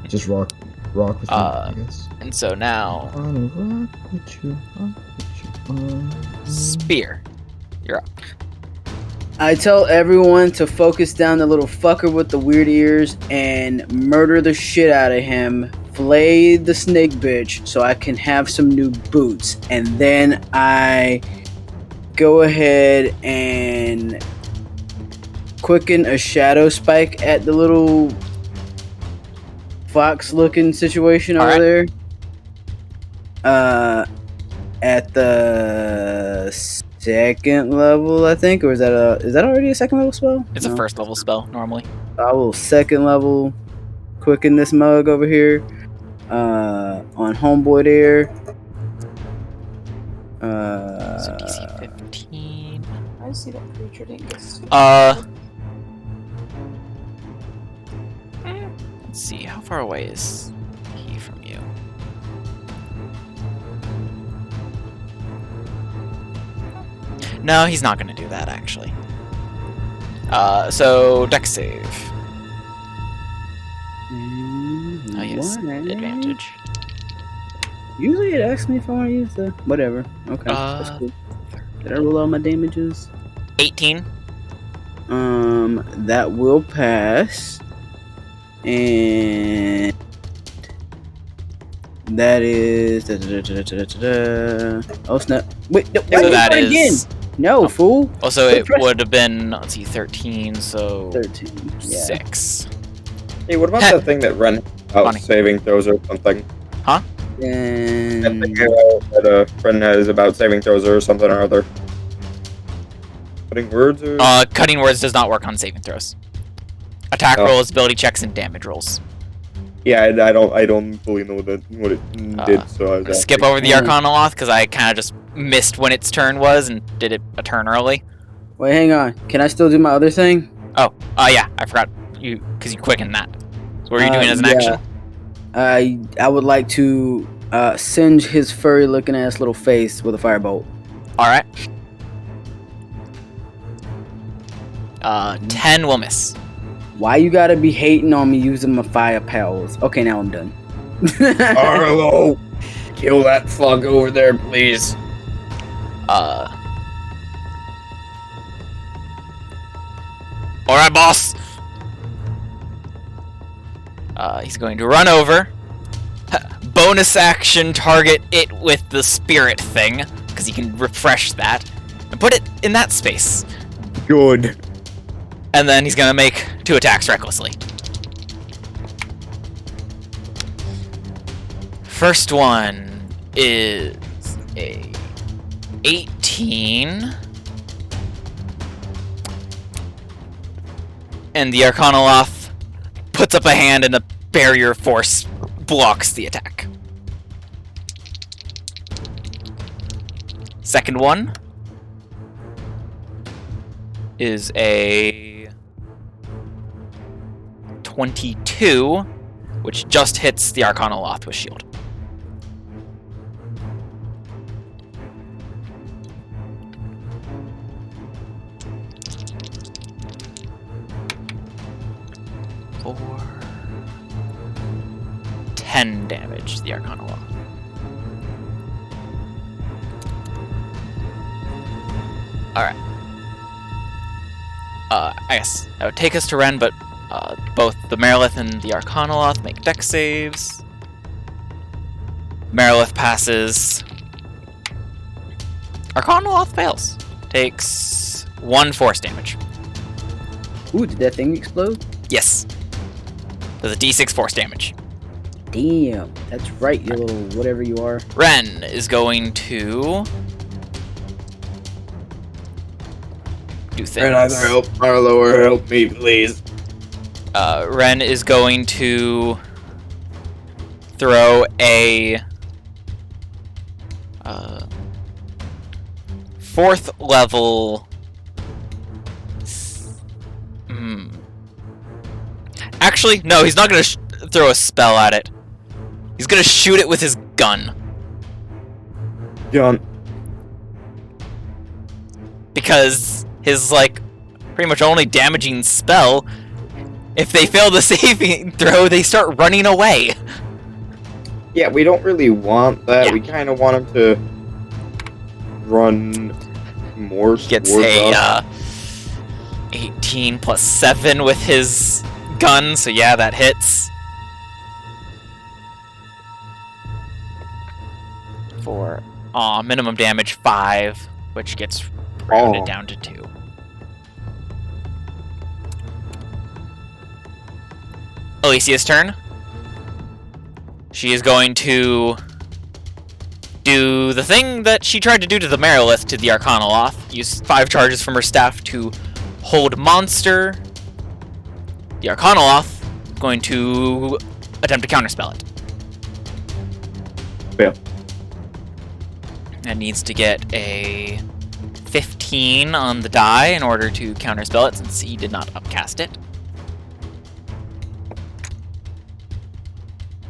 Just rock with you, I guess. And so now, Wanna rock with you, Spear. You're up. I tell everyone to focus down the little fucker with the weird ears and murder the shit out of him. Flay the snake bitch so I can have some new boots. And then I go ahead and quicken a shadow spike at the little fox looking situation over there. At the second level, I think, or is that already a second level spell? It's a first level spell normally. I will second level quicken this mug over here on homeboy there. So DC 15. I see that creature didn't get Let's see, how far away is he from you? No, he's not gonna do that actually. So Dex save. Oh yes, advantage. Usually it asks me if I want to use the whatever. Okay, that's cool. Did I roll all my damages? 18. That will pass. And that is oh snap! Wait, no, So that is again. No, fool. Also, it would have been, let's see, 13. So 13. Yeah. 6. Hey, what about the thing that Ren out Funny. saving throws or something? Huh? And the And arrow that a friend has about saving throws or something or other. Putting words or Cutting words does not work on saving throws. Attack Oh. rolls, ability checks, and damage rolls. yeah, I don't fully know what it did. So I was I'm gonna skip asking. over the Arcanoloth because I kind of just missed when its turn was and did it a turn early. wait, hang on. Can I still do my other thing? Oh, yeah, I forgot you because you quickened that. So what are you doing as an Yeah. action? I would like to singe his furry looking ass little face with a firebolt. All right. 10 will miss. Why you gotta be hating on me using my fire powers? Okay, now I'm done. Arlo, kill that fuck over there, please. All right, boss. He's going to run over. Bonus action, target it with the spirit thing because he can refresh that and put it in that space. Good. And then he's gonna make 2 attacks recklessly. First one is a 18. And the Arcanoloth puts up a hand and the barrier force blocks the attack. Second one is a 22, which just hits the Arcanoloth with shield. For 10 damage to the Arcanoloth. Alright. I guess that would take us to Ren, but both the Merilith and the Arcanoloth make dex saves. Merilith passes. Arcanoloth fails. Takes 1 force damage. Ooh, did that thing explode? Yes. Does a d6 force damage. Damn, that's right, you little whatever you are. Ren is going to do things. And either help Arlo or help me, please. Ren is going to throw a 4th level. Actually, no, he's not going to throw a spell at it. He's going to shoot it with his gun. John. Because his, pretty much only damaging spell, if they fail the saving throw, they start running away. Yeah, we don't really want that. Yeah. We kind of want him to run more Gets towards a us. 18 plus 7 with his gun, so yeah, that hits. For minimum damage 5, which gets rounded down to 2. Alicia's turn. She is going to do the thing that she tried to do to the Merilith to the Arcanoloth. Use 5 charges from her staff to hold monster. The Arcanoloth is going to attempt to counterspell it. Fail. It needs to get a 15 on the die in order to counterspell it, since he did not upcast it.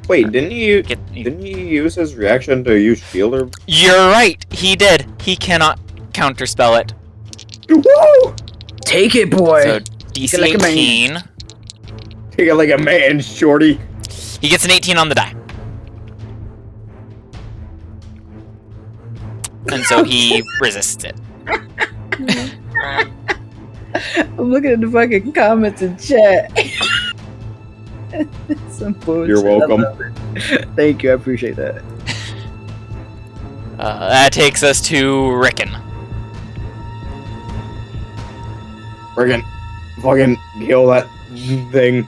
Wait, didn't he Get- use his reaction to use shield or? You're right, he did. He cannot counterspell it. Woo! Take it, boy. So DC like a man. 18. Take it like a man, shorty. He gets an 18 on the die. And so he resists it. I'm looking at the fucking comments in chat. Some bullshit. You're welcome. I love it. Thank you, I appreciate that. That takes us to Rickon. Friggin' fucking kill that thing.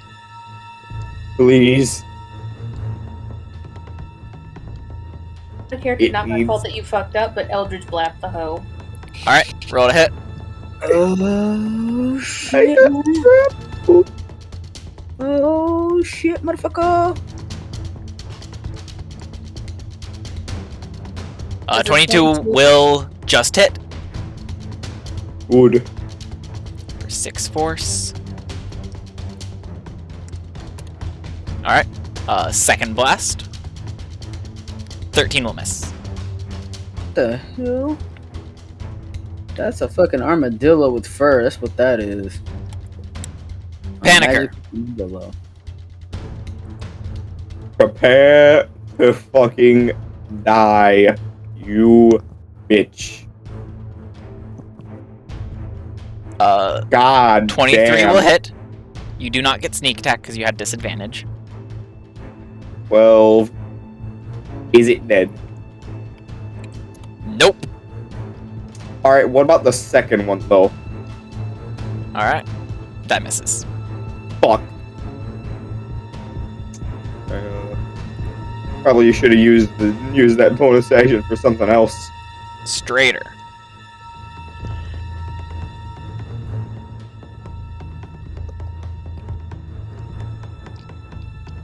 Please. character, It not my needs- fault that you fucked up, but Eldridge Blap the hoe. Alright, roll to hit. Oh shit! Man. Oh shit, motherfucker! 22 will just hit Good. for 6 force. Alright, second blast. 13 will miss. What the hell? That's a fucking armadillo with fur. That's what that is. A Panicker. magic armadillo. Prepare to fucking die, you bitch. God 23 damn. will hit. You do not get sneak attack because you had disadvantage. 12. Is it dead? Nope. Alright, what about the second one, though? Alright. That misses. Fuck. Probably you should have used that bonus action for something else. Straighter.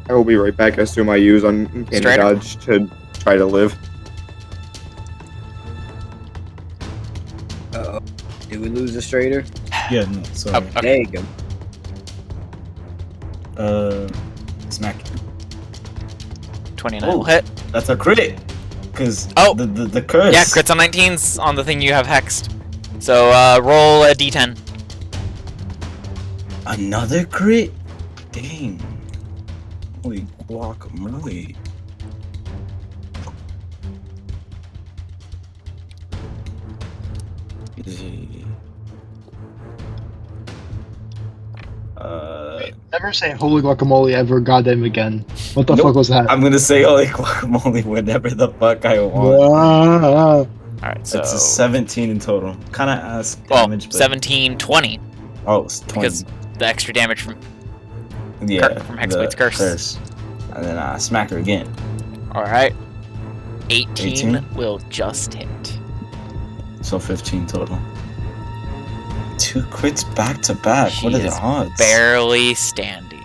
I will be right back. I assume I use Uncanny Strider. Dodge to try to live. Uh-oh. Did we lose the straighter? Yeah, no, sorry. Oh, okay. There you go. Smack. 29 Oh. will hit. That's a crit! Because Oh. the curse. Yeah, crits on 19s on the thing you have hexed. So, roll a d10. Another crit? Dang. Holy guacamole. Easy. Never say holy guacamole ever goddamn again. What the Nope. fuck was that? I'm gonna say holy guacamole whenever the fuck I want. Alright, so. It's a 17 in total. Kinda ass Well, damage, but 17, 20. oh, it's 20. Because the extra damage from. yeah, from Hexblade's curse. And then smack her again. Alright. 18 18? will just hit. So 15 total. 2 crits back to back. She What are the is odds? Barely standing.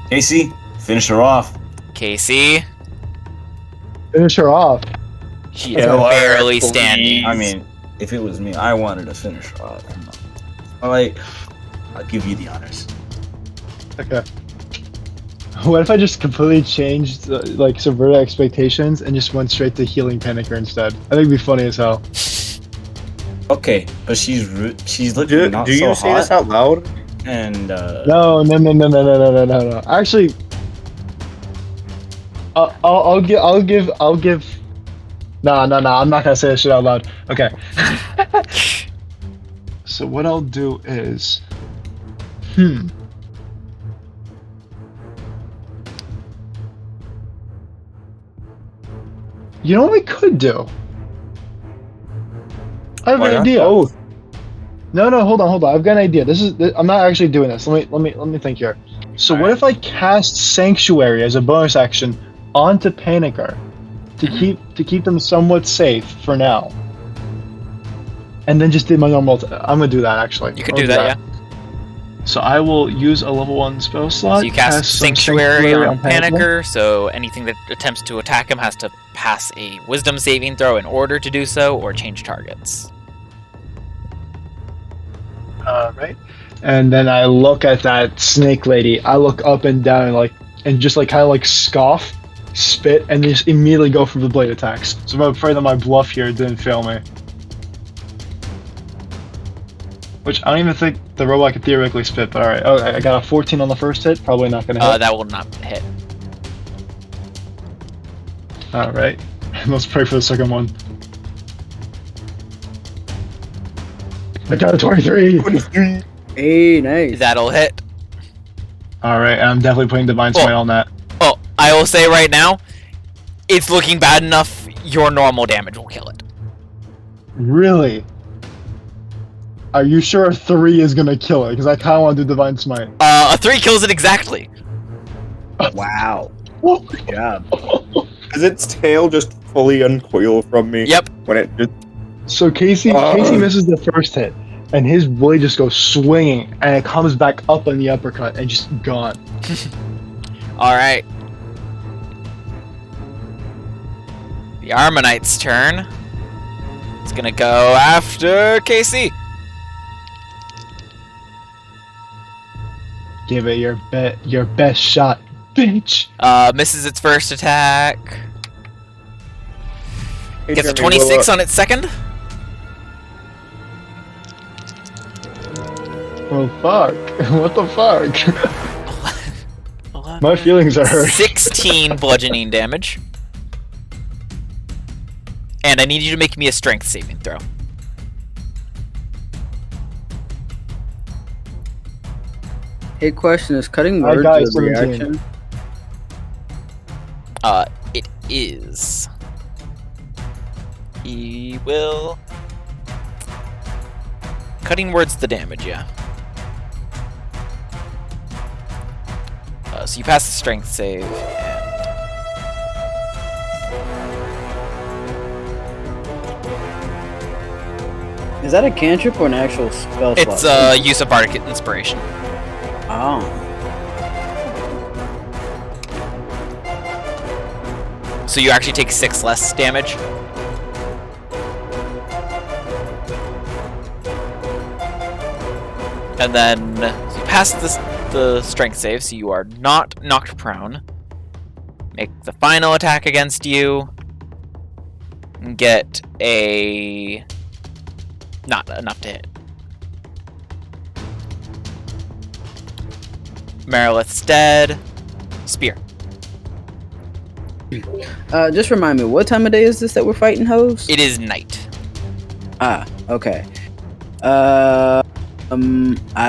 Casey, finish her off. Casey, Finish her off. she is Kill her, barely please. standing. I mean, if it was me, I wanted to finish her off. I'll give you the honors. Okay. What if I just completely changed, subverted expectations and just went straight to healing Panicker instead? I think it'd be funny as hell. Okay, but she's looking not Do you so say hot. this out loud? And No. Actually, I'll give. No. I'm not gonna say this shit out loud. Okay. So what I'll do is, You know what we could do? I have Why an not idea. both? No, hold on. I've got an idea. I'm not actually doing this. Let me think here. So what if I cast Sanctuary as a bonus action onto Panicker to keep them somewhat safe for now, and then just did my normal. I'm gonna do that actually. You could I'll do that, yeah. So I will use a level 1 spell slot. So you cast some Sanctuary on Panicker. Panicker, so anything that attempts to attack him has to pass a Wisdom saving throw in order to do so, or change targets. Right. And then I look at that snake lady. I look up and down and just kind of scoff, spit, and just immediately go for the blade attacks. So I'm afraid that my bluff here didn't fail me. Which I don't even think the robot could theoretically spit, but alright. Oh, I got a 14 on the first hit. Probably not gonna hit. That will not hit. Alright. Let's pray for the second one. I got a 23! Hey, nice. That'll hit. Alright, I'm definitely putting Divine Smite on that. Oh, I will say right now, it's looking bad enough, your normal damage will kill it. Really? Are you sure a 3 is gonna kill it? Because I kinda want to do Divine Smite. A 3 kills it exactly. Wow. Good job. Does its tail just fully uncoil from me? Yep. When it just So Casey misses the first hit, and his blade just goes swinging, and it comes back up on the uppercut and just gone. All right. The Armonite's turn. It's gonna go after Casey. Give it your best shot, bitch. Misses its first attack. Hey, Gets a Jeremy, 26 on its second. Oh fuck! What the fuck? 11, My feelings are hurt. 16 bludgeoning damage. And I need you to make me a strength saving throw. Hey, question: is cutting I words got a 17. reaction? It is. He will. Cutting words the damage, yeah. So you pass the strength save. Is that a cantrip or an actual spell slot? It's use of bardic inspiration. Oh. So you actually take 6 less damage. And then so you pass the strength save, so you are not knocked prone. Make the final attack against you. And get a... not enough to hit. Marilith's dead. Spear. Just remind me, what time of day is this that we're fighting hoes? It is night. Ah, okay. I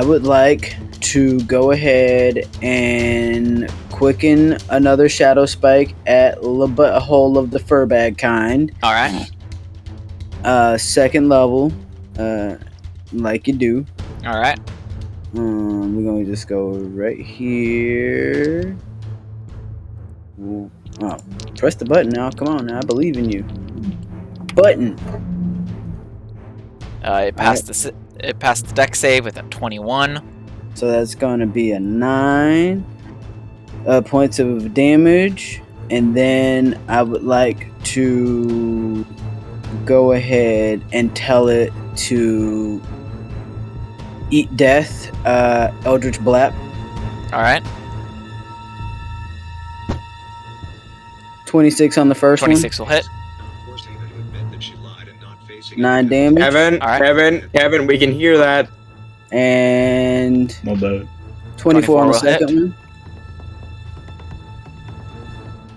would like to go ahead and quicken another shadow spike at the butthole of the furbag kind. All right. Second level, like you do. All right. We're gonna just go right here. Oh, press the button now. Come on now, I believe in you. Button. It passed the deck save with a 21. So that's gonna be a 9 points of damage, and then I would like to go ahead and tell it to eat death, Eldritch Blap. All right. 26 on the first 26 will hit. 9 damage. Kevin, All right. Kevin, we can hear that. And My bad. 24 on the will hit. second one.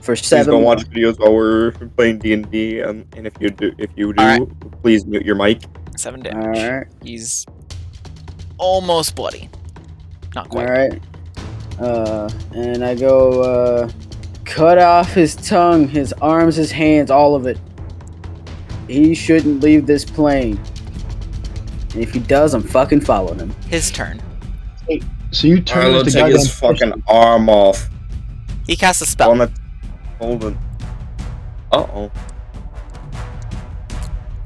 For Please 7. don't watch videos while we're playing D&D, and if you do, All please mute your mic. 7 damage. Alright. He's almost bloody. Not quite. Alright. And I go, cut off his tongue, his arms, his hands, all of it. He shouldn't leave this plane. And if he does, I'm fucking following him. His turn. So you turn I'll into take his fucking arm off. He casts a spell. Hold on. Uh-oh.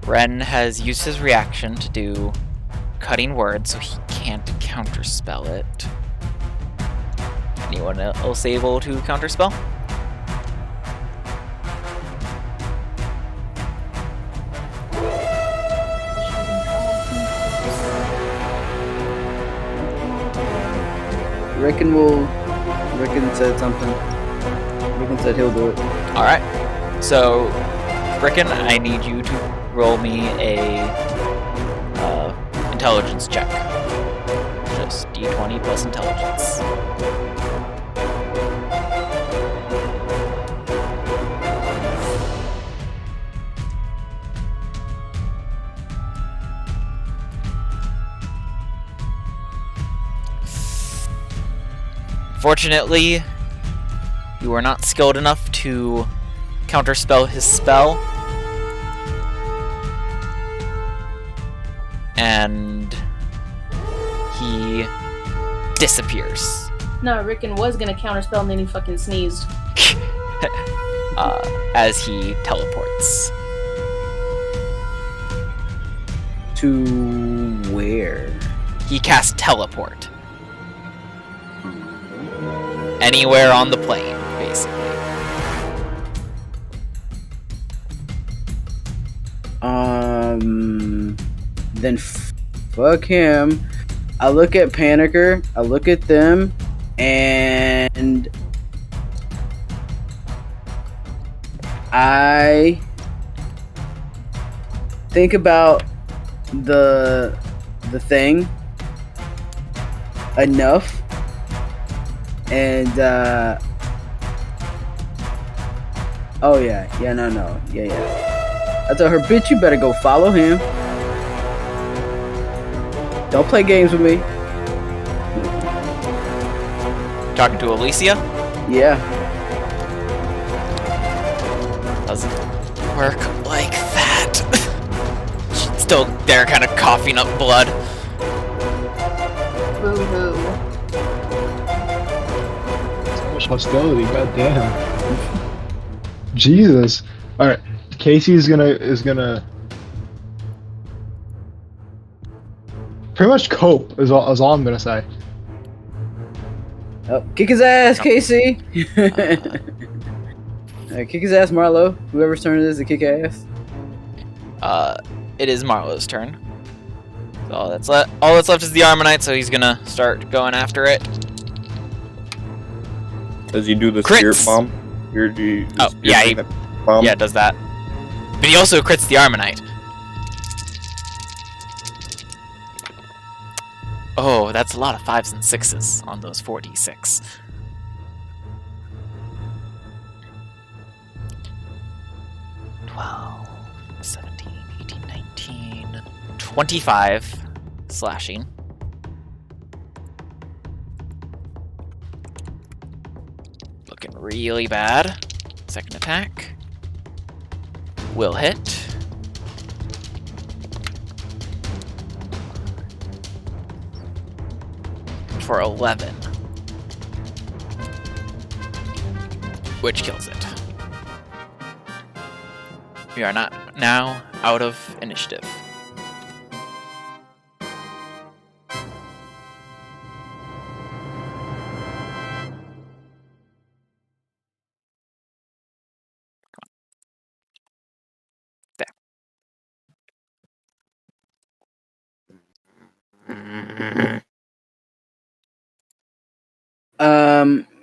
Ren has used his reaction to do cutting words, so he can't counterspell it. Anyone else able to counterspell? Rickon said something. Rickon said he'll do it. Alright. So, Rickon, I need you to roll me a intelligence check. Just d20 plus intelligence. Fortunately, you are not skilled enough to counterspell his spell. And he disappears. No, Rickon was gonna counterspell and then he fucking sneezed. as he teleports. To where? He casts teleport. Anywhere on the plane, basically. Then fuck him. I look at Panakur, I look at them, and I think about the thing enough, and oh yeah, no, I told her, bitch, you better go follow him. Don't play games with me. Talking to Alicia? Yeah. Doesn't work like that. She's still there, kind of coughing up blood. Boo-hoo. So much hostility, goddamn. Jesus. Alright. Casey is gonna pretty much cope is all I'm gonna say. Oh, kick his ass, Casey. Kick his ass, Marlo. Whoever's turn it is to kick ass. It is Marlowe's turn. So all that's left is the Armonite, so he's gonna start going after it. Does he do the Crits. spirit bomb? Bomb? Yeah, it does that. But he also crits the Armonite. Oh, that's a lot of 5s and 6s on those 4d6. $12, 17, 18, 19, 25 slashing. Looking really bad. Second attack. Will hit. For 11. Which kills it. We are now out of initiative.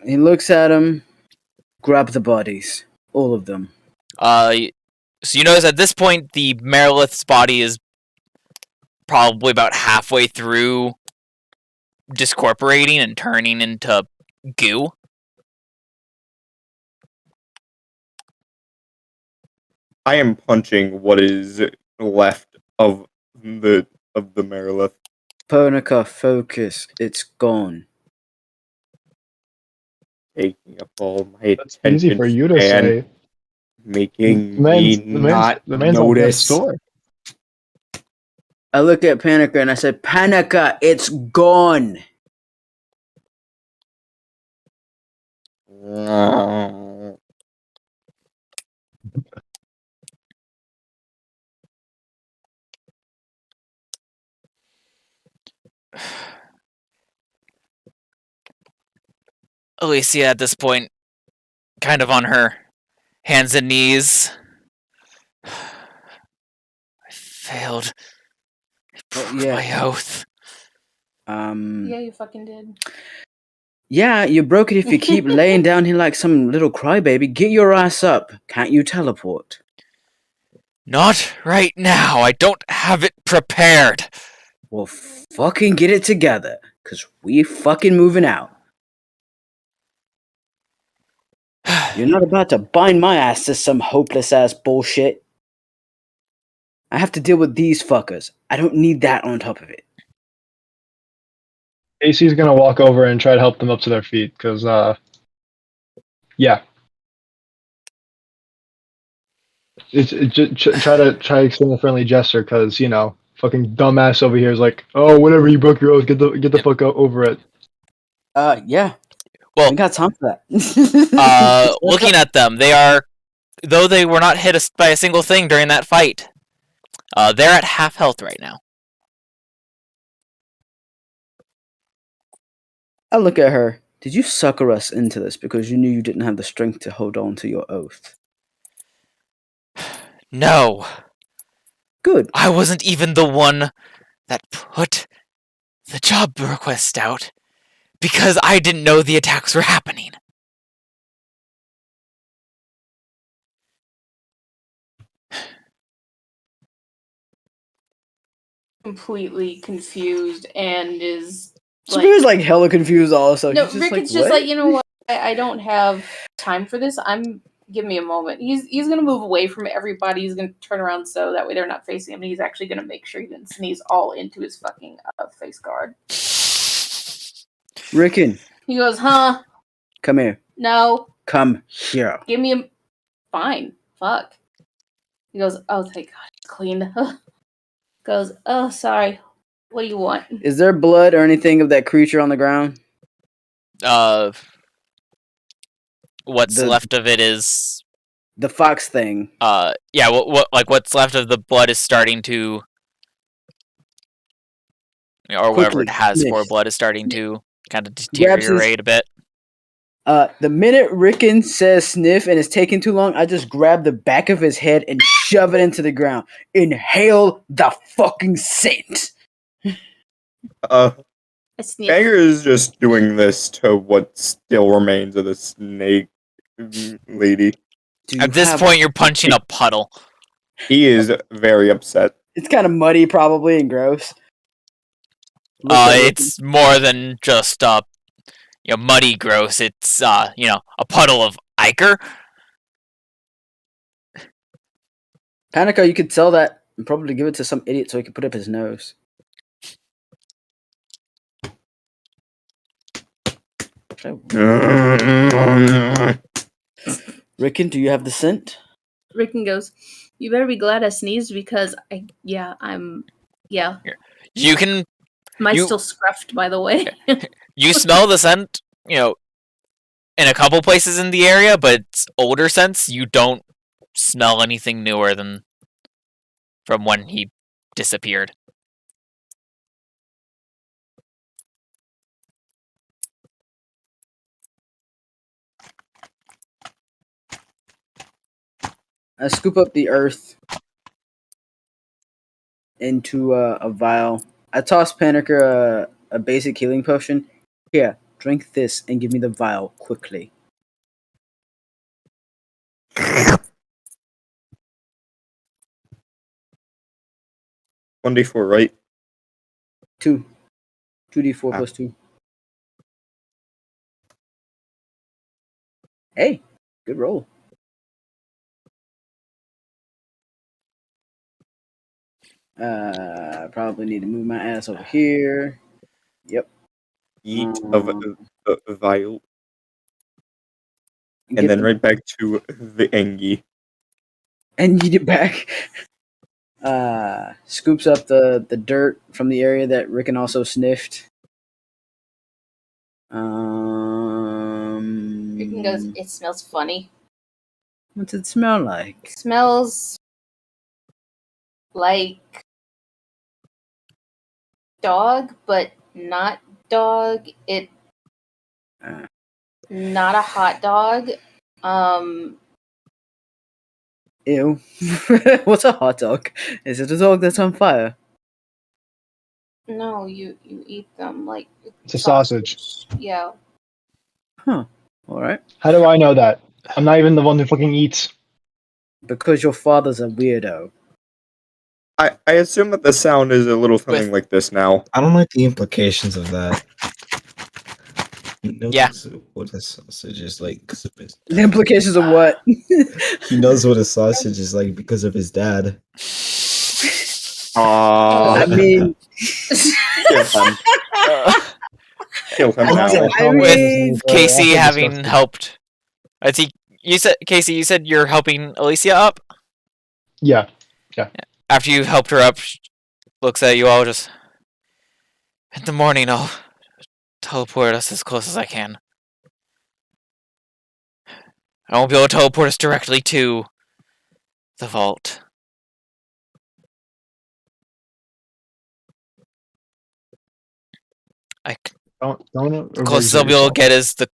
He looks at him, grab the bodies. All of them. So you notice at this point the Marilith's body is probably about halfway through discorporating and turning into goo. I am punching what is left of the Marilith. Panakur, focus. It's gone. Taking up all my That's attention easy for you to span, say. making The man's on death's notice. door. I look at Panakur and I said, Panakur, it's gone. Alicia at this point, kind of on her hands and knees. I failed. I broke my oath. Yeah, you fucking did. Yeah, you broke it if you keep laying down here like some little crybaby. Get your ass up. Can't you teleport? Not right now. I don't have it prepared. Well, fucking get it together, because we fucking moving out. You're not about to bind my ass to some hopeless-ass bullshit. I have to deal with these fuckers. I don't need that on top of it. Casey's gonna walk over and try to help them up to their feet, because, yeah. Try to extend a friendly gesture, because, you know, fucking dumbass over here is like, oh, whatever, you broke your oath, get the fuck over it. Yeah. Well, I got time for that. looking at them, they are though they were not hit by a single thing during that fight, they're at half health right now. I look at her. Did you sucker us into this because you knew you didn't have the strength to hold on to your oath? No, Good. I wasn't even the one that put the job request out because I didn't know the attacks were happening. Completely confused and is Spear's like hella confused also. no, He's just Rick like, is just what? like, you know what? I don't have time for this. Give me a moment. He's gonna move away from everybody. He's gonna turn around so that way they're not facing him. And he's actually gonna make sure he didn't sneeze all into his fucking face guard. Rickon, He goes, huh? come here. No. Come here. Give me a fine. Fuck. He goes, oh thank God, it's clean. Goes, oh sorry. What do you want? Is there blood or anything of that creature on the ground? What's left of it is the fox thing. Yeah. What's left of the blood is starting to, or whatever it has for blood is starting to kind of deteriorate a bit. The minute Rickon says sniff and it's taking too long, I just grab the back of his head and shove it into the ground. Inhale the fucking scent. Banger is just doing this to what still remains of the snake lady. At this point, you're punching a puddle. He is very upset. It's kind of muddy, probably, and gross. It's more than just muddy gross. It's a puddle of ichor. Panakur, you could sell that and probably give it to some idiot so he could put up his nose. Rickon, do you have the scent? Rickon goes, you better be glad I sneezed because I'm. You can. Mine's still scruffed, by the way. You smell the scent, in a couple places in the area, but it's older scents. You don't smell anything newer than from when he disappeared. I scoop up the earth into a vial. I toss Panakur a basic healing potion. Here, drink this and give me the vial quickly. One D4, right? 2. 2d4 plus 2. Hey, good roll. Probably need to move my ass over here. Yep. Eat of the vial. And then right back to the Engie. And eat it back. Scoops up the dirt from the area that Rickon also sniffed. Rickon goes, it smells funny. What's it smell like? It smells like dog, but not dog. Not a hot dog. Ew. What's a hot dog? Is it a dog that's on fire? No, you eat them like It's a sausage. Yeah. Huh. Alright. How do I know that? I'm not even the one who fucking eats. Because your father's a weirdo. I assume that the sound is a little something like this now. I don't like the implications of that. He knows Yeah. what a sausage is like because of his The implications of what? He knows what a sausage is like because of his dad. I mean... Kill him. Kill him now. With Casey having helped... I think you said, Casey, you said you're helping Alicia up? Yeah. After you've helped her up, she looks at you all just... In the morning, I'll teleport us as close as I can. I won't be able to teleport us directly to the vault. Don't The closest I'll be able to get is the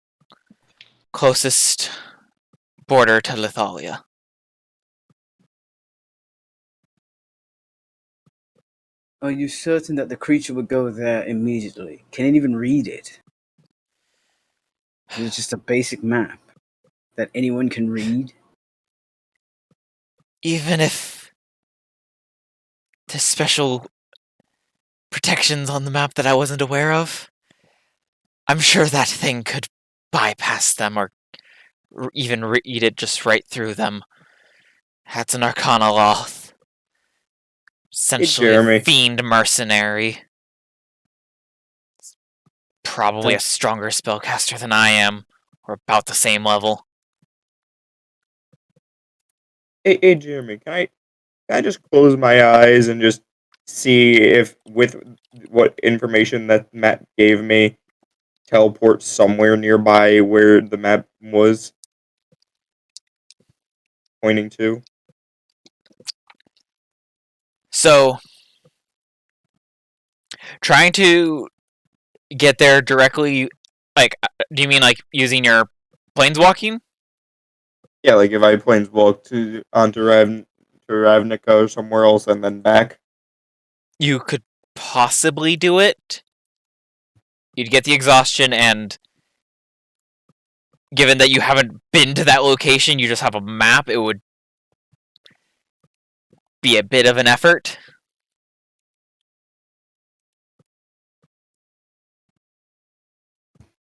closest border to Lithalia. Are you certain that the creature would go there immediately? Can it even read it? Is it just a basic map that anyone can read? Even if there's special protections on the map that I wasn't aware of, I'm sure that thing could bypass them or even read it just right through them. That's an Arcana Loth. Essentially a Jeremy. fiend mercenary. Probably a stronger spellcaster than I am, or about the same level. Hey, Jeremy, can I just close my eyes and just see if, with what information that Matt gave me, teleport somewhere nearby where the map was pointing to? So, trying to get there directly, like, do you mean like using your planeswalking? Yeah, like if I planeswalk onto Ravnica or somewhere else and then back. You could possibly do it. You'd get the exhaustion, and given that you haven't been to that location, you just have a map, it would be a bit of an effort.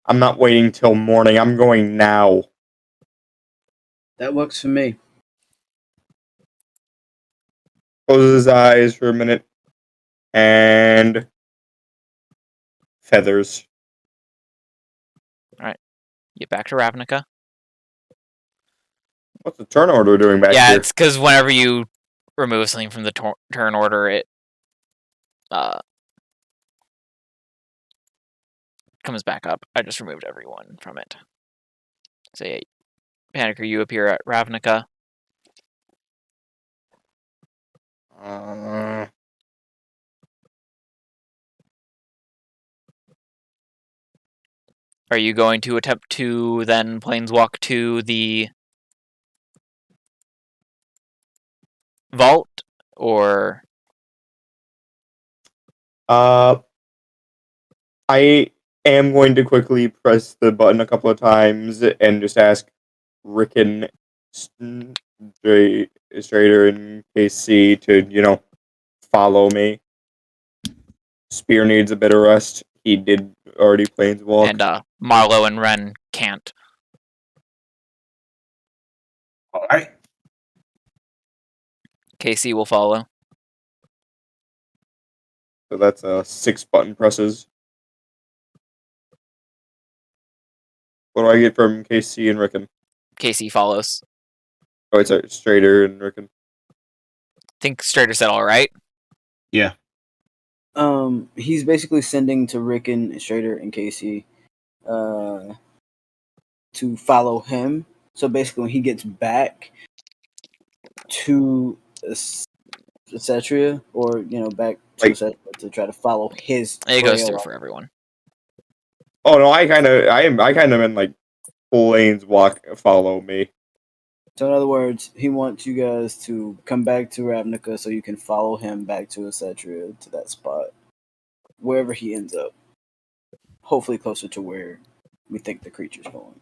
I'm not waiting till morning. I'm going now. That works for me. Closes his eyes for a minute. And feathers. Alright. Get back to Ravnica. What's the turn order doing back yeah, here? it's because whenever you remove something from the turn order, it comes back up. I just removed everyone from it. So yeah, Panakur, you appear at Ravnica. Are you going to attempt to then planeswalk to the vault, or? I am going to quickly press the button a couple of times and just ask Rickon, Strader, and KC to, follow me. Spear needs a bit of rest. He did already planeswalk. And Marlowe and Ren can't. Alright. KC will follow. So that's 6 button presses. What do I get from KC and Rickon? KC follows. Oh, it's Strader and Rickon. I think Strader said all right. Yeah. He's basically sending to Rickon, Strader, and Casey to follow him. So basically, when he gets back to Acetria, or back to Acetria, to try to follow his. It goes through for everyone. Oh no, I kind of meant like planeswalk follow me. So in other words, he wants you guys to come back to Ravnica so you can follow him back to Acetria, to that spot, wherever he ends up. Hopefully closer to where we think the creature's going.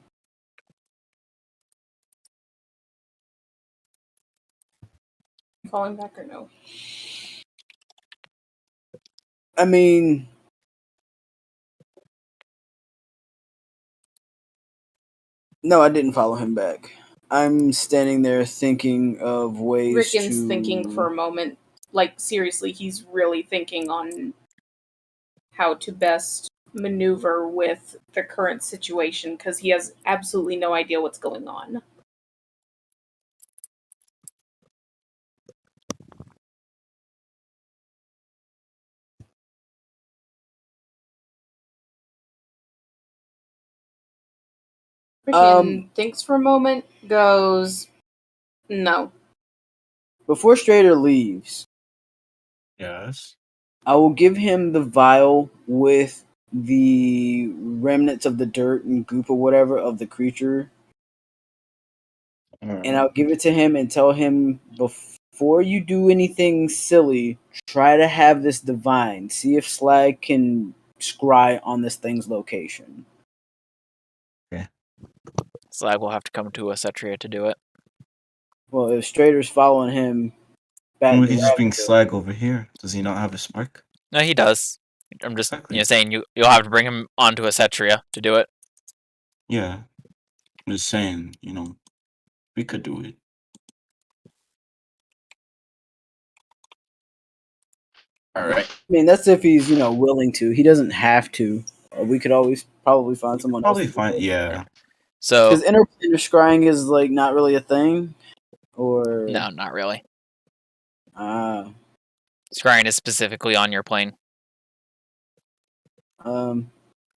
Falling back or no? I mean, no, I didn't follow him back. I'm standing there thinking of ways Rickon's thinking for a moment. Like, seriously, he's really thinking on how to best maneuver with the current situation, because he has absolutely no idea what's going on. Christian thinks for a moment, goes, no. Before Strader leaves, Yes. I will give him the vial with the remnants of the dirt and goop or whatever of the creature, and I'll give it to him and tell him, before you do anything silly, try to have this divine. See if Slag can scry on this thing's location. Slag will have to come to Acetria to do it. Well, if Strader's following him back We to could just bring Ravnica, Slag over here. Does he not have a spark? No, he does. I'm just Exactly. saying you'll have to bring him onto Acetria to do it. Yeah. I'm just saying, we could do it. All right. I mean, that's if he's willing to. He doesn't have to. We could always probably find someone else. Probably fine. Yeah. So Because interplanar scrying is like not really a thing, or no, not really. Ah, Scrying is specifically on your plane. um,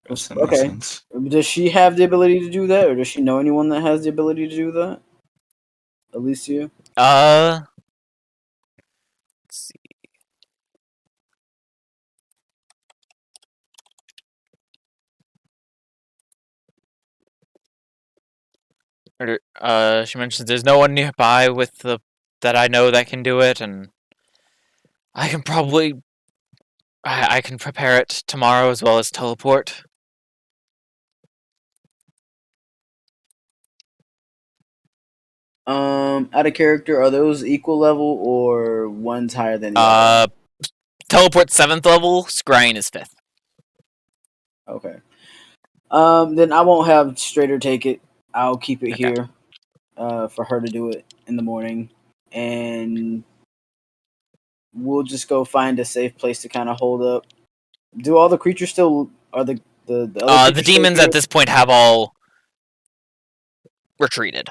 Yes, that makes okay. sense. Does she have the ability to do that, or does she know anyone that has the ability to do that? Alicia. Let's see. She mentions there's no one nearby with that I know that can do it, and I can probably I can prepare it tomorrow as well as teleport. Out of character, are those equal level or one's higher than the other? Teleport 7th level, scrying is 5th. Okay. Then I won't have Strader take it. I'll keep it Okay. here, for her to do it in the morning, and we'll just go find a safe place to kind of hold up. Do all the creatures still are the other The creatures still demons here? at this point have all retreated,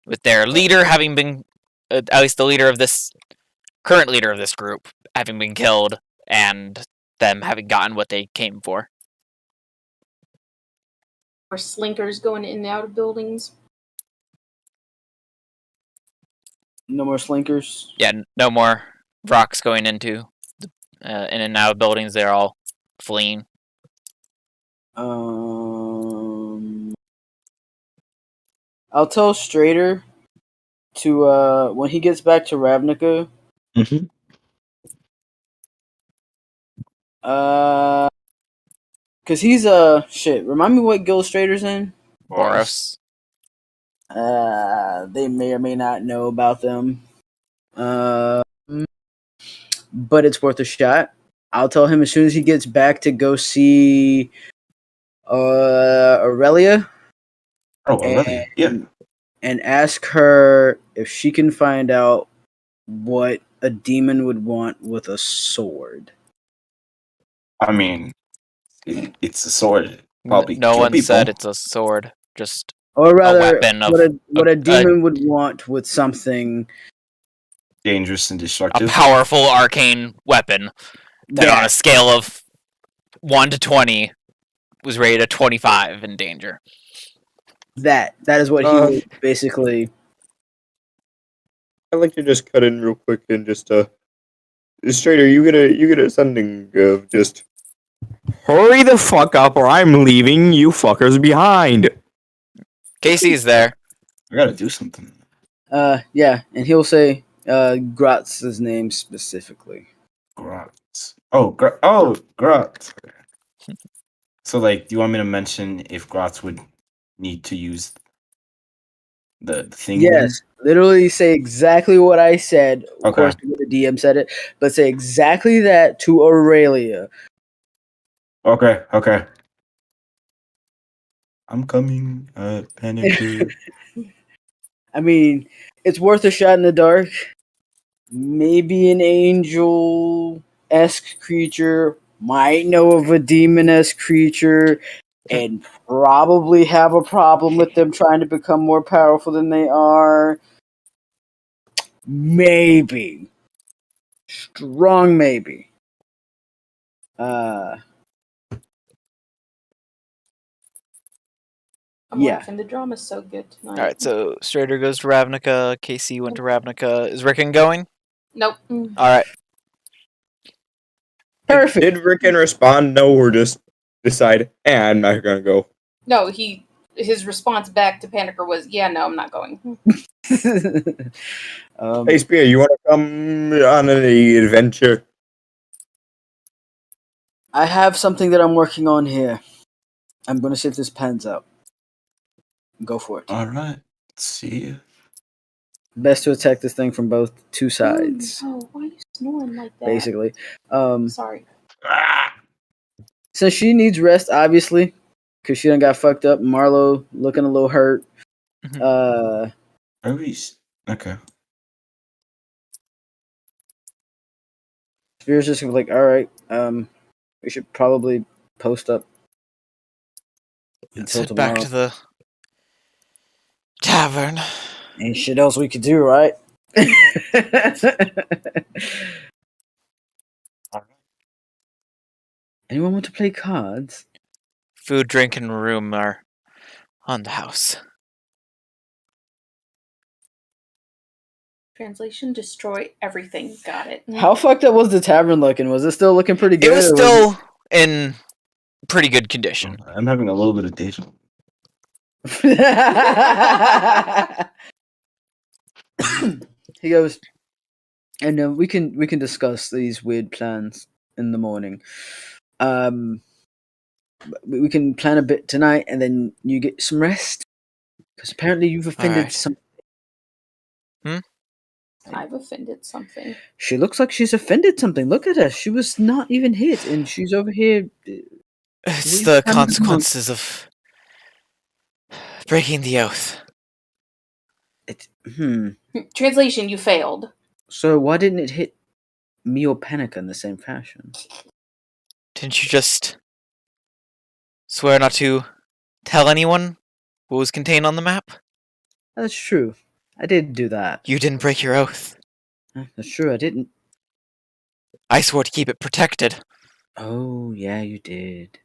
with their leader having been, at least the leader of this current leader of this group, having been killed, and them having gotten what they came for. Or slinkers going in and out of buildings. No more slinkers. Yeah, no more rocks going into in and out of buildings. They're all fleeing. I'll tell Strader to when he gets back to Ravnica. Mm-hmm. Cause he's shit. Remind me what guild Strader's in. Boros. They may or may not know about them. But it's worth a shot. I'll tell him as soon as he gets back to go see Aurelia. Oh, Aurelia. Yeah. And ask her if she can find out what a demon would want with a sword. I mean, it's a sword. Probably No kill one people. said it's a sword, just Or rather, weapon of what a demon would want with something dangerous and a destructive. powerful arcane weapon that on a scale of 1 to 20 was rated a 25 in danger. That is what he would basically. I'd like to just cut in real quick and just Strader, you get a sending of just hurry the fuck up or I'm leaving you fuckers behind. Casey's there. I gotta do something. Yeah, and he'll say Gratz's name specifically. Grotz. Oh, Grotz. So, like, do you want me to mention if Grotz would need to use the thing? Yes, literally say exactly what I said. Of Okay. course, the DM said it, but say exactly that to Aurelia. Okay. I'm coming, Panakur. I mean, it's worth a shot in the dark. Maybe an angel-esque creature might know of a demon-esque creature and probably have a problem with them trying to become more powerful than they are. Maybe. Strong maybe. I'm Yeah. laughing. The drama's so good tonight. Alright, so Strader goes to Ravnica, KC went to Ravnica. Is Rickon going? Nope. Alright. Perfect. Did Rickon respond no or just decide, I'm not gonna go? No, his response back to Panakur was, "Yeah, no, I'm not going." Hey, Spear, you wanna come on an adventure? I have something that I'm working on here. I'm gonna see if this pans out. Go for it. Alright. Let's see. Best to attack this thing from both two sides. Oh, why are you snoring like that? Basically. Sorry. Since she needs rest, obviously, because she done got fucked up. Marlo looking a little hurt. Are we okay. Spear's just gonna be like, alright, we should probably post up Let's until head tomorrow. back to the tavern. Ain't shit else we could do, right? Anyone want to play cards? Food, drink, and room are on the house. Translation: destroy everything. Got it. How fucked up was the tavern looking? Was it still looking pretty good? It was or still in pretty good condition. I'm having a little bit of deja. He goes, and we can discuss these weird plans in the morning. We can plan a bit tonight, and then you get some rest because apparently you've offended Alright. some. I've offended something. She looks like she's offended something. Look at her. She was not even hit, and she's over here. It's We've the done consequences of breaking the oath. Translation: you failed. So why didn't it hit me or Panic in the same fashion? Didn't you just swear not to tell anyone what was contained on the map? That's true. I did do that. You didn't break your oath. That's true. I didn't. I swore to keep it protected. Oh yeah, you did.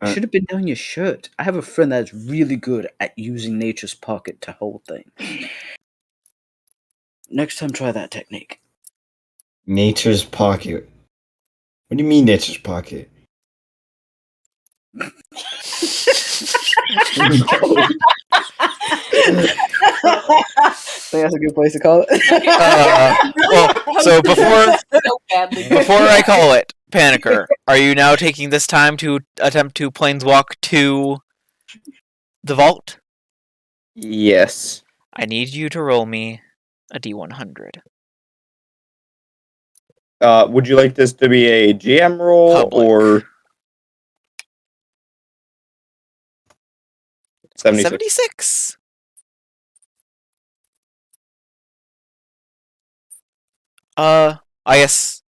Uh, Should have been down your shirt. I have a friend that's really good at using nature's pocket to hold things. Next time, try that technique. Nature's pocket. What do you mean nature's pocket? I think that's a good place to call it. So before So badly. before I call it, Panicker, are you now taking this time to attempt to planeswalk to the vault? Yes. I need you to roll me a D100. Would you like this to be a GM roll Public. or 76? 76. I guess.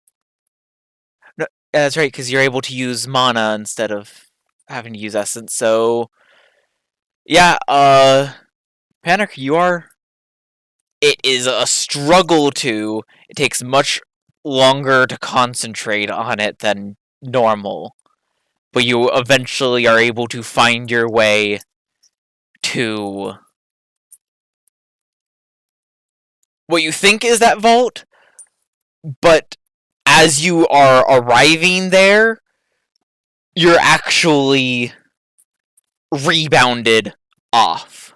No, that's right, because you're able to use mana instead of having to use essence. So, yeah, Panic, you are. It is a struggle to. It takes much longer to concentrate on it than normal. But you eventually are able to find your way to what you think is that vault, but as you are arriving there, you're actually rebounded off.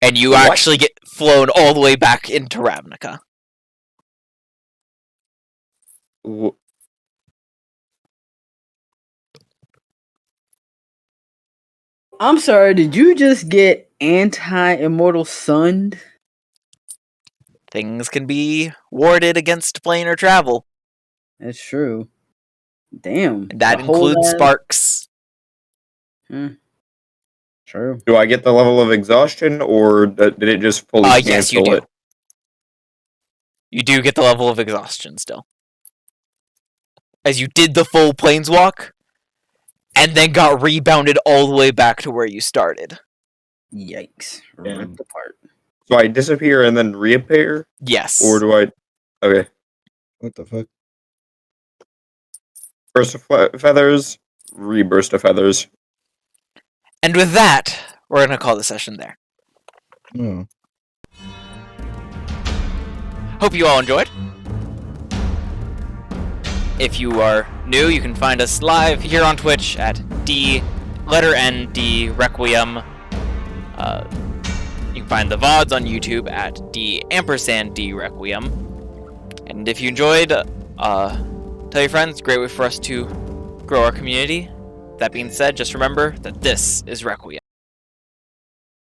And you What? actually get flown all the way back into Ravnica. W- I'm sorry, did you just get anti-immortal sunned? Things can be warded against planar travel. That's true. Damn. And that the whole includes ass- sparks. True. Do I get the level of exhaustion, or did it just fully Yes, you cancel do. it? You do get the level of exhaustion still. As you did the full planeswalk, and then got rebounded all the way back to where you started. Yikes. Yeah. Ripped apart. So I disappear and then reappear? Yes. Or do I... Okay. What the fuck? Burst of feathers, reburst of feathers. And with that, we're going to call the session there. Oh. Hope you all enjoyed. If you are new, you can find us live here on Twitch at D Requiem. You can find the VODs on YouTube at D Requiem. And if you enjoyed, tell your friends. Great way for us to grow our community. That being said, just remember that this is Requiem.